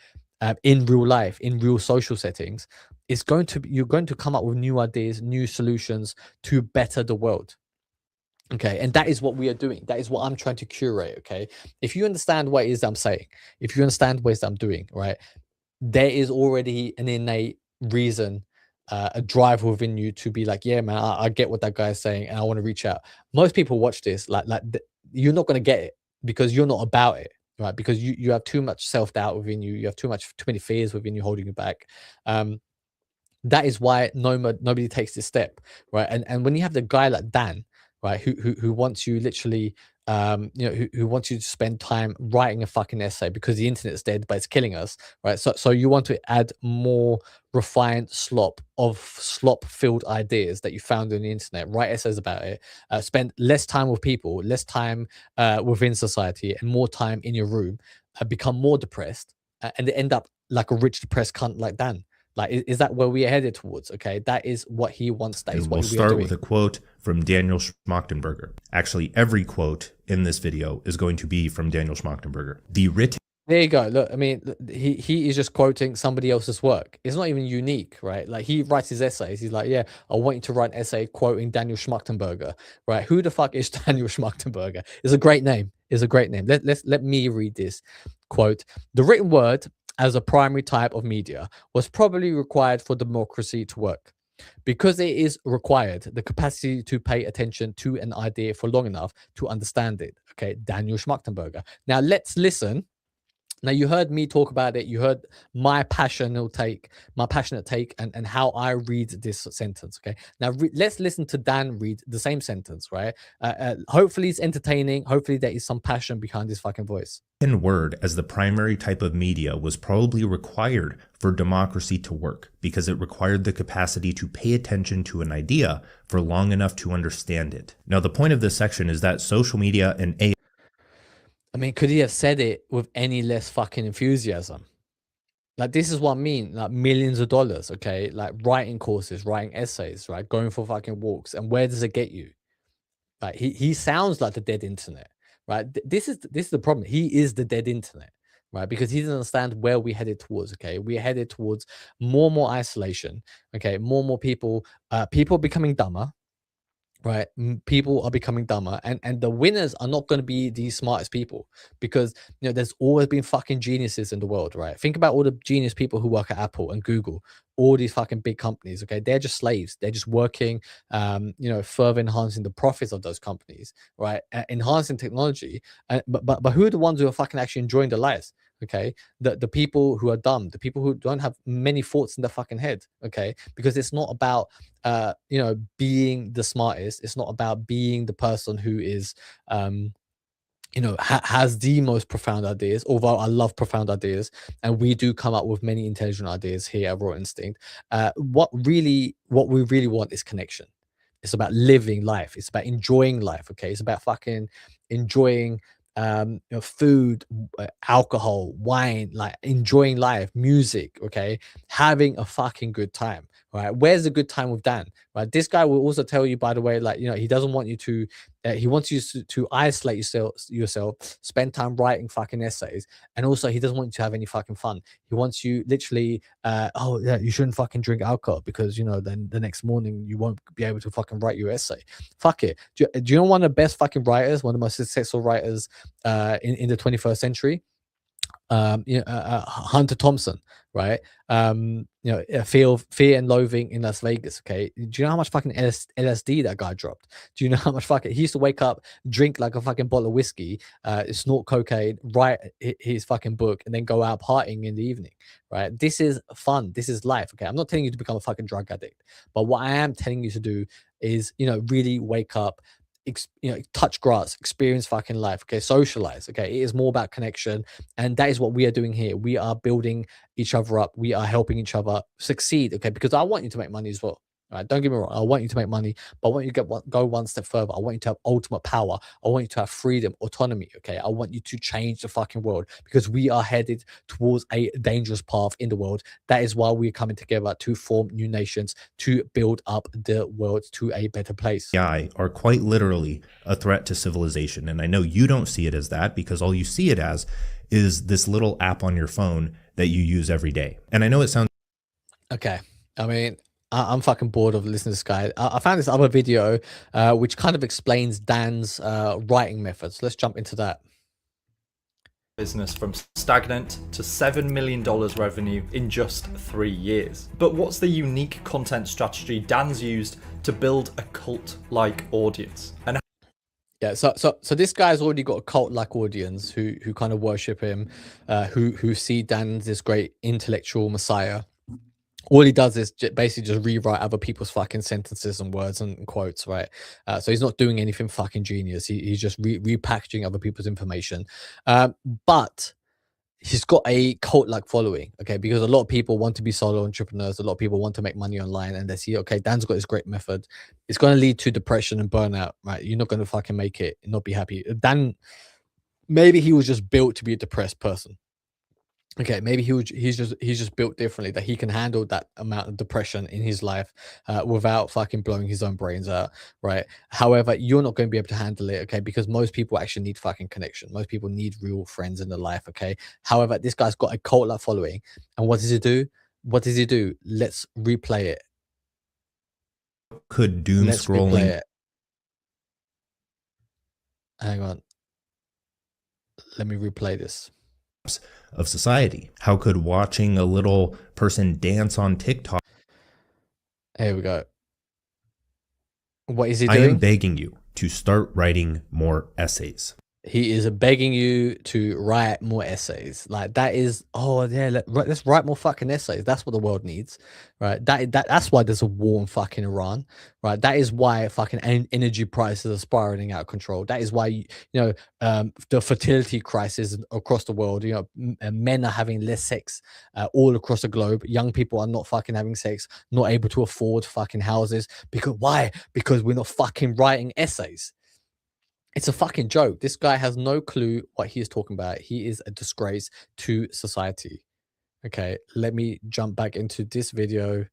in real life, in real social settings, you're going to come up with new ideas, new solutions to better the world. Okay. And that is what we are doing. That is what I'm trying to curate. Okay. If you understand what it is I'm saying, if you understand what it is I'm doing, right, there is already an innate reason, a drive within you to be like, yeah, man, I get what that guy is saying, and I want to reach out. Most people watch this, you're not going to get it because you're not about it, right? Because you have too much self doubt within you. You have too many fears within you holding you back. That is why nobody takes this step, right? And when you have the guy like Dan, right, who wants you literally, who wants you to spend time writing a fucking essay because the internet's dead, but it's killing us, right? So you want to add more refined slop filled ideas that you found on the internet, write essays about it, spend less time with people, less time within society, and more time in your room, become more depressed, and end up like a rich depressed cunt like Dan. Like, is that where we are headed towards? Okay, that is what he wants. That is And what we'll we are start doing. with a quote from Daniel Schmachtenberger. Actually, every quote in this video is going to be from Daniel Schmachtenberger. The written There you go. Look, I mean, he is just quoting somebody else's work. It's not even unique, right? Like, he writes his essays. He's like, yeah, I want you to write an essay quoting Daniel Schmachtenberger, right? Who the fuck is Daniel Schmachtenberger? It's a great name. It's a great name. Let me read this quote. The written word, as a primary type of media, was probably required for democracy to work. Because it is required, the capacity to pay attention to an idea for long enough to understand it. Okay, Daniel Schmachtenberger. Now let's listen. Now, you heard me talk about it. You heard my passionate take, and how I read this sentence. Okay. Now, let's listen to Dan read the same sentence, right? Hopefully it's entertaining. Hopefully there is some passion behind his fucking voice. word as the primary type of media was probably required for democracy to work because it required the capacity to pay attention to an idea for long enough to understand it. Now, the point of this section is that social media and AI. I mean, could he have said it with any less fucking enthusiasm? Like, this is what I mean, like millions of dollars, okay? Like writing courses, writing essays, right? Going for fucking walks. And where does it get you? Like, he sounds like the dead internet, right? This is the problem. He is the dead internet, right? Because he doesn't understand where we're headed towards, okay? We're headed towards more and more isolation, okay? More and more people, people becoming dumber, right? People are becoming dumber, and the winners are not going to be the smartest people, because there's always been fucking geniuses in the world, right? Think about all the genius people who work at Apple and Google, all these fucking big companies. Okay, they're just slaves. They're just working, further enhancing the profits of those companies, right? Enhancing technology. But who are the ones who are fucking actually enjoying their lives? Okay, the people who are dumb, the people who don't have many thoughts in their fucking head. Okay, because it's not about being the smartest. It's not about being the person who is has the most profound ideas, although I love profound ideas, and we do come up with many intelligent ideas here at Raw Instinct. What we really want is connection. It's about living life. It's about enjoying life. Okay, it's about fucking enjoying food, alcohol, wine, like enjoying life, music. Okay, having a fucking good time. Right? Where's a good time with Dan? right? This guy will also tell you, by the way, like, he doesn't want you to, he wants you to isolate yourself, spend time writing fucking essays, and also he doesn't want you to have any fucking fun. He wants you literally, oh yeah, you shouldn't fucking drink alcohol because then the next morning you won't be able to fucking write your essay. Fuck it. Do you know one of the best fucking writers, one of the most successful writers in the 21st century? Hunter Thompson, right? Fear and Loathing in Las Vegas. Okay, do you know how much fucking LSD that guy dropped? Do you know how much fucking he used to wake up, drink like a fucking bottle of whiskey, snort cocaine, write his fucking book, and then go out partying in the evening, right? This is fun. This is life. Okay, I'm not telling you to become a fucking drug addict, but what I am telling you to do is, really wake up, touch grass, experience fucking life. Okay, socialize. Okay, it is more about connection, and that is what we are doing here. We are building each other up. We are helping each other succeed. Okay, because I want you to make money as well. Right, don't get me wrong. I want you to make money, but I want you to go one step further. I want you to have ultimate power. I want you to have freedom, autonomy. Okay, I want you to change the fucking world because we are headed towards a dangerous path in the world. That is why we're coming together to form new nations to build up the world to a better place. AI are quite literally a threat to civilization. And I know you don't see it as that because all you see it as is this little app on your phone that you use every day. And I know it sounds okay. I mean, I'm fucking bored of listening to this guy. I found this other video which kind of explains Dan's writing methods. Let's jump into that. Business from stagnant to $7 million revenue in just 3 years. But what's the unique content strategy Dan's used to build a cult-like audience? And yeah, so this guy's already got a cult-like audience who kind of worship him, who see Dan as this great intellectual messiah. All he does is basically just rewrite other people's fucking sentences and words and quotes, right? So he's not doing anything fucking genius. He's just repackaging other people's information. But he's got a cult-like following, okay? Because a lot of people want to be solo entrepreneurs. A lot of people want to make money online, and they see, okay, Dan's got this great method. It's going to lead to depression and burnout, right? You're not going to fucking make it and not be happy. Dan, maybe he was just built to be a depressed person. Okay, maybe he's just built differently, that he can handle that amount of depression in his life without fucking blowing his own brains out, right? However, you're not going to be able to handle it, okay? Because most people actually need fucking connection. Most people need real friends in their life, okay? However, this guy's got a cult-like following, and what does he do? What does he do? Let's replay it. could doom Let's replay scrolling it. Hang on. Let me replay this. of society. How could watching a little person dance on TikTok? Here we go. What is he I doing? am begging you to start writing more essays. He is begging you to write more essays. Like, that is, oh yeah, let's write more fucking essays. That's what the world needs, right? That's why there's a war in fucking Iran, right? That is why fucking energy prices are spiraling out of control. That is why the fertility crisis across the world. Men are having less sex all across the globe. Young people are not fucking having sex, not able to afford fucking houses. Because why? Because we're not fucking writing essays. It's a fucking joke. This guy has no clue what he is talking about. He is a disgrace to society. Okay, let me jump back into this video.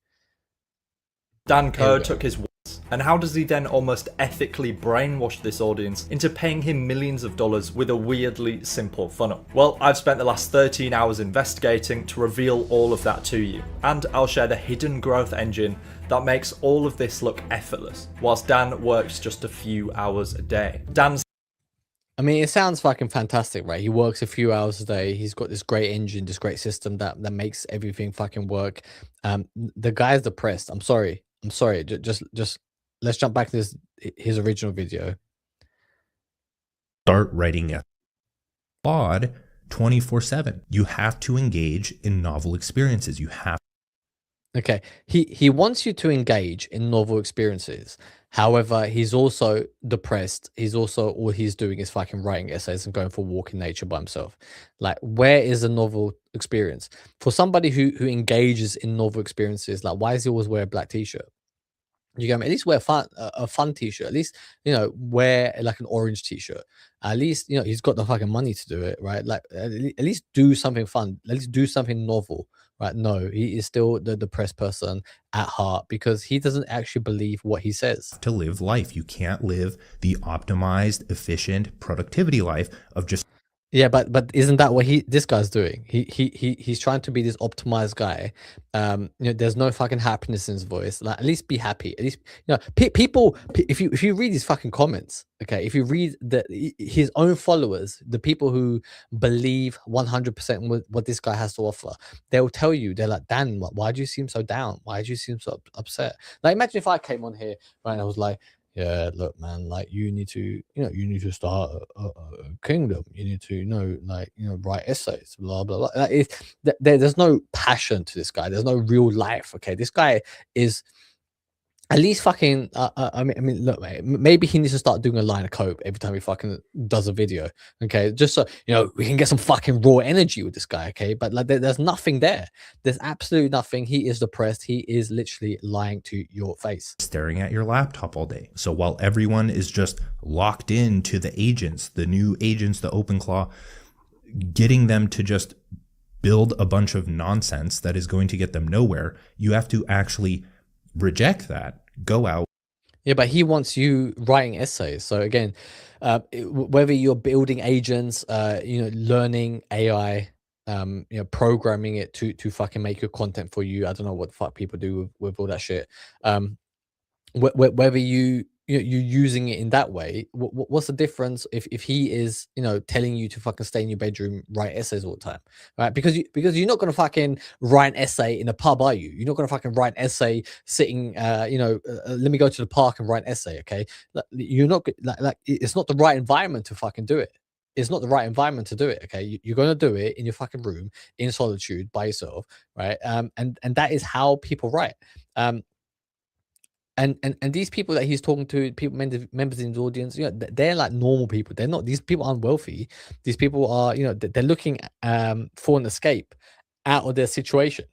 Dan Koe took his words, and how does he then almost ethically brainwash this audience into paying him millions of dollars with a weirdly simple funnel? Well, I've spent the last 13 hours investigating to reveal all of that to you, and I'll share the hidden growth engine that makes all of this look effortless, whilst Dan works just a few hours a day. I mean, it sounds fucking fantastic, right? He works a few hours a day. He's got this great engine, this great system that makes everything fucking work. The guy's depressed. I'm sorry. Just let's jump back to his original video. Start writing a pod 24/7. You have to engage in novel experiences. You have. Okay, he wants you to engage in novel experiences. However, he's also depressed. All he's doing is fucking writing essays and going for a walk in nature by himself. Like, where is a novel experience for somebody who engages in novel experiences? Like, why does he always wear a black t-shirt? You get me? At least wear a fun t-shirt. At least, wear like an orange t-shirt. At least, he's got the fucking money to do it, right? Like at least do something fun. At least do something novel, right? No, he is still the depressed person at heart because he doesn't actually believe what he says. To live life, you can't live the optimized, efficient productivity life of just Yeah, but isn't that what this guy's doing? He's trying to be this optimized guy. There's no fucking happiness in his voice. Like, at least be happy. At least, people. If you read his fucking comments, okay, if you read his own followers, the people who believe 100% what this guy has to offer, they'll tell you, they're like, Dan, why do you seem so down? Why do you seem so upset? Like, imagine if I came on here, right, and I was like, yeah, look, man, like you need to start a kingdom. You need to, write essays, blah, blah, blah. Like, there's no passion to this guy. There's no real life. Okay. This guy is at least fucking, I mean, look, mate, maybe he needs to start doing a line of coke every time he fucking does a video. Okay. Just so, we can get some fucking raw energy with this guy. Okay. But like, there's nothing there. There's absolutely nothing. He is depressed. He is literally lying to your face. staring at your laptop all day. So while everyone is just locked into the agents, the new agents, the OpenClaw, getting them to just build a bunch of nonsense that is going to get them nowhere, you have to actually reject that. Go out. Yeah, but he wants you writing essays. So again, whether you're building agents, learning AI, programming it to fucking make your content for you. I don't know what the fuck people do with all that shit. Whether you're using it in that way, what's the difference if he is telling you to fucking stay in your bedroom, write essays all the time, right? Because you're not gonna fucking write an essay in a pub, are you? You're not gonna fucking write an essay sitting, let me go to the park and write an essay, okay? You're not like it's not the right environment to fucking do it. It's not the right environment to do it. Okay, you're gonna do it in your fucking room in solitude by yourself, right? And that is how people write. And these people that he's talking to, people members in his audience, they're like normal people. They're not, these people aren't wealthy. These people are, they're looking for an escape out of their situation.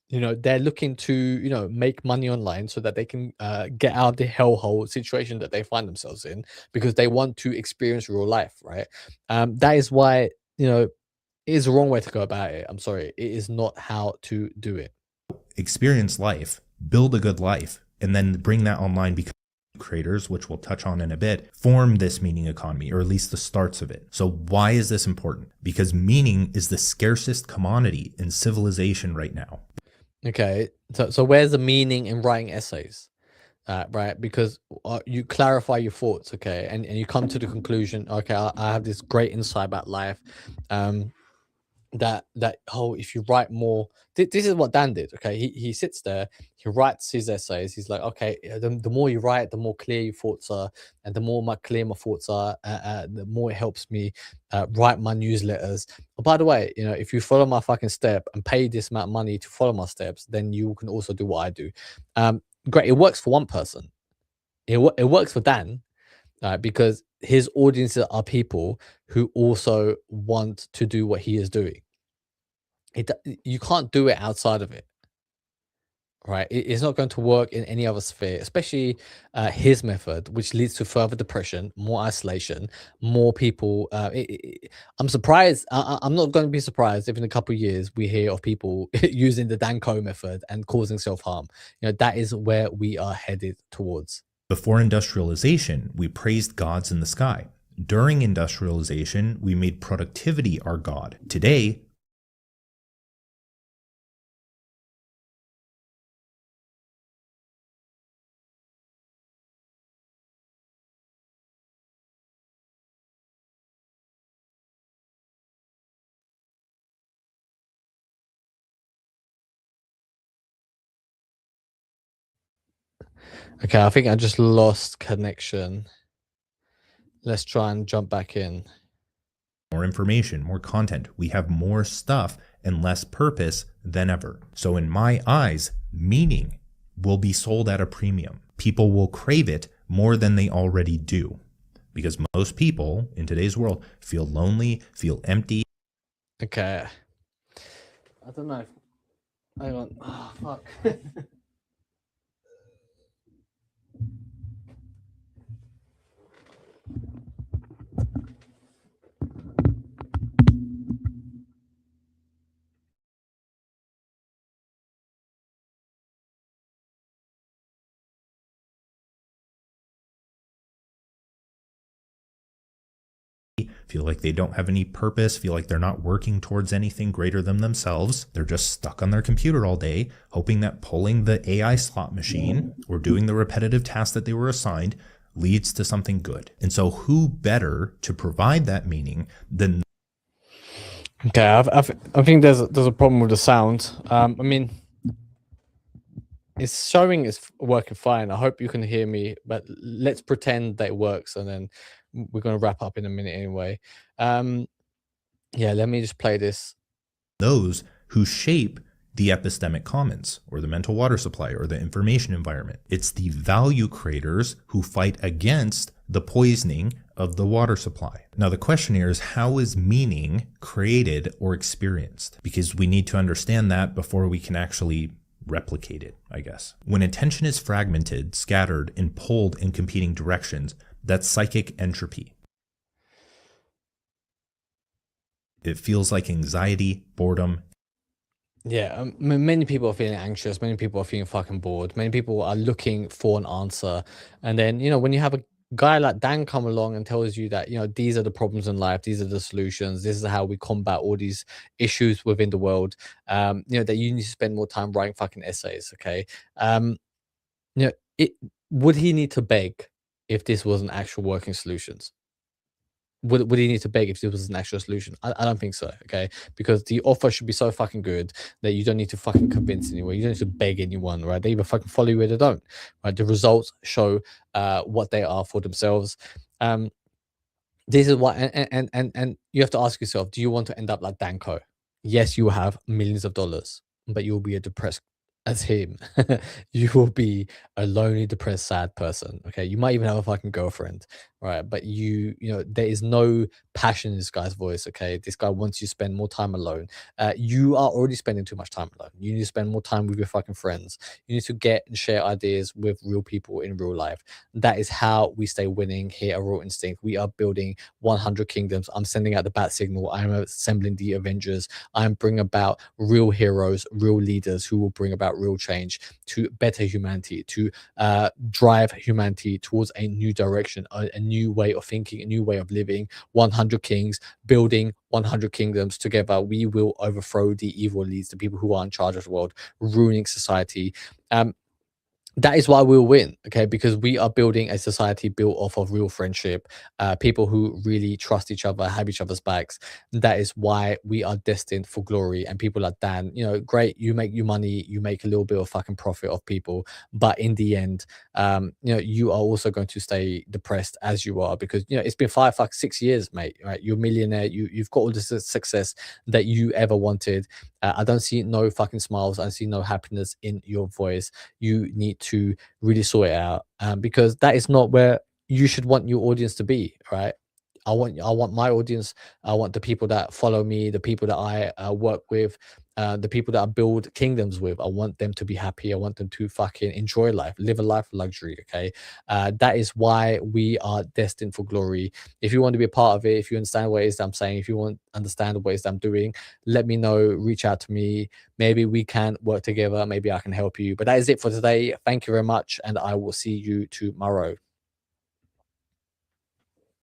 They're looking to make money online so that they can get out of the hellhole situation that they find themselves in, because they want to experience real life, right? That is why it is the wrong way to go about it. I'm sorry, it is not how to do it. Experience life, build a good life, and then bring that online, because creators, which we'll touch on in a bit, form this meaning economy, or at least the starts of it. So why is this important? Because meaning is the scarcest commodity in civilization right now. Okay, so where's the meaning in writing essays? Right, because you clarify your thoughts, okay, and you come to the conclusion, okay, I have this great insight about life, that if you write more, this is what Dan did. Okay, he sits there, he writes his essays. He's like, okay, the more you write, the more clear your thoughts are, and the more clear my thoughts are, the more it helps me write my newsletters. Oh, by the way, if you follow my fucking step and pay this amount of money to follow my steps, then you can also do what I do. Great, it works for one person. It works for Dan, because his audiences are people who also want to do what he is doing. You can't do it outside of it, right? It's not going to work in any other sphere, especially his method, which leads to further depression, more isolation, more people. I'm surprised. I'm not going to be surprised if in a couple of years we hear of people using the Dan Koe method and causing self-harm. That is where we are headed towards. Before industrialization, we praised gods in the sky. During industrialization, we made productivity our god. Today, Okay, I think I just lost connection. Let's try and jump back in. more information, more content. We have more stuff and less purpose than ever. So in my eyes, meaning will be sold at a premium. People will crave it more than they already do, because most people in today's world feel lonely, feel empty. Okay. I don't know. Hang on. Oh, fuck. feel like they don't have any purpose, feel like they're not working towards anything greater than themselves. They're just stuck on their computer all day, hoping that pulling the AI slot machine or doing the repetitive tasks that they were assigned leads to something good. And so who better to provide that meaning than... Okay, I think there's a problem with the sound. I mean, it's showing it's working fine. I hope you can hear me, but let's pretend that it works, and then we're going to wrap up in a minute anyway. Yeah, let me just play this. Those who shape the epistemic commons or the mental water supply or the information environment. It's the value creators who fight against the poisoning of the water supply. Now, the question here is, how is meaning created or experienced? Because we need to understand that before we can actually replicate it, I guess. When attention is fragmented, scattered, and pulled in competing directions, that's psychic entropy. It feels like anxiety, boredom. Yeah, many people are feeling anxious. Many people are feeling fucking bored. Many people are looking for an answer. And then, when you have a guy like Dan come along and tells you that, these are the problems in life, these are the solutions, this is how we combat all these issues within the world, that you need to spend more time writing fucking essays, okay? Would he need to beg if this wasn't actual working solutions? Would he need to beg if this was an actual solution? I don't think so, okay? Because the offer should be so fucking good that you don't need to fucking convince anyone. You don't need to beg anyone, right? They either fucking follow you or they don't, right? The results show what they are for themselves. This is what, and you have to ask yourself, do you want to end up like Dan Koe? Yes, you will have millions of dollars, but you'll be a depressed as him. You will be a lonely, depressed, sad person. Okay, you might even have a fucking girlfriend, right? But there is no passion in this guy's voice. Okay, this guy wants you to spend more time alone. You are already spending too much time alone. You need to spend more time with your fucking friends. You need to get and share ideas with real people in real life. That is how we stay winning here at Raw Instinct. We are building 100 kingdoms. I'm sending out the bat signal. I'm assembling the Avengers. I'm bringing about real heroes, real leaders who will bring about real change to better humanity, to drive humanity towards a new direction, a new way of thinking, a new way of living. 100 kings, building 100 kingdoms together. We will overthrow the evil elites, the people who are in charge of the world, ruining society. That is why we'll win, okay? Because we are building a society built off of real friendship, people who really trust each other, have each other's backs. That is why we are destined for glory. And people like Dan, great, you make your money, you make a little bit of fucking profit off people, but in the end, you are also going to stay depressed as you are, because it's been 6 years, mate. Right? You're a millionaire. You've got all the success that you ever wanted. I don't see no fucking smiles. I see no happiness in your voice. You need to really sort it out, because that is not where you should want your audience to be, right? I want my audience. I want the people that follow me, the people that I work with, the people that I build kingdoms with. I want them to be happy. I want them to fucking enjoy life, live a life of luxury. Okay, that is why we are destined for glory. If you want to be a part of it, if you understand what it is that I'm saying, if you want to understand what it is that I'm doing, let me know. Reach out to me. Maybe we can work together. Maybe I can help you. But that is it for today. Thank you very much, and I will see you tomorrow.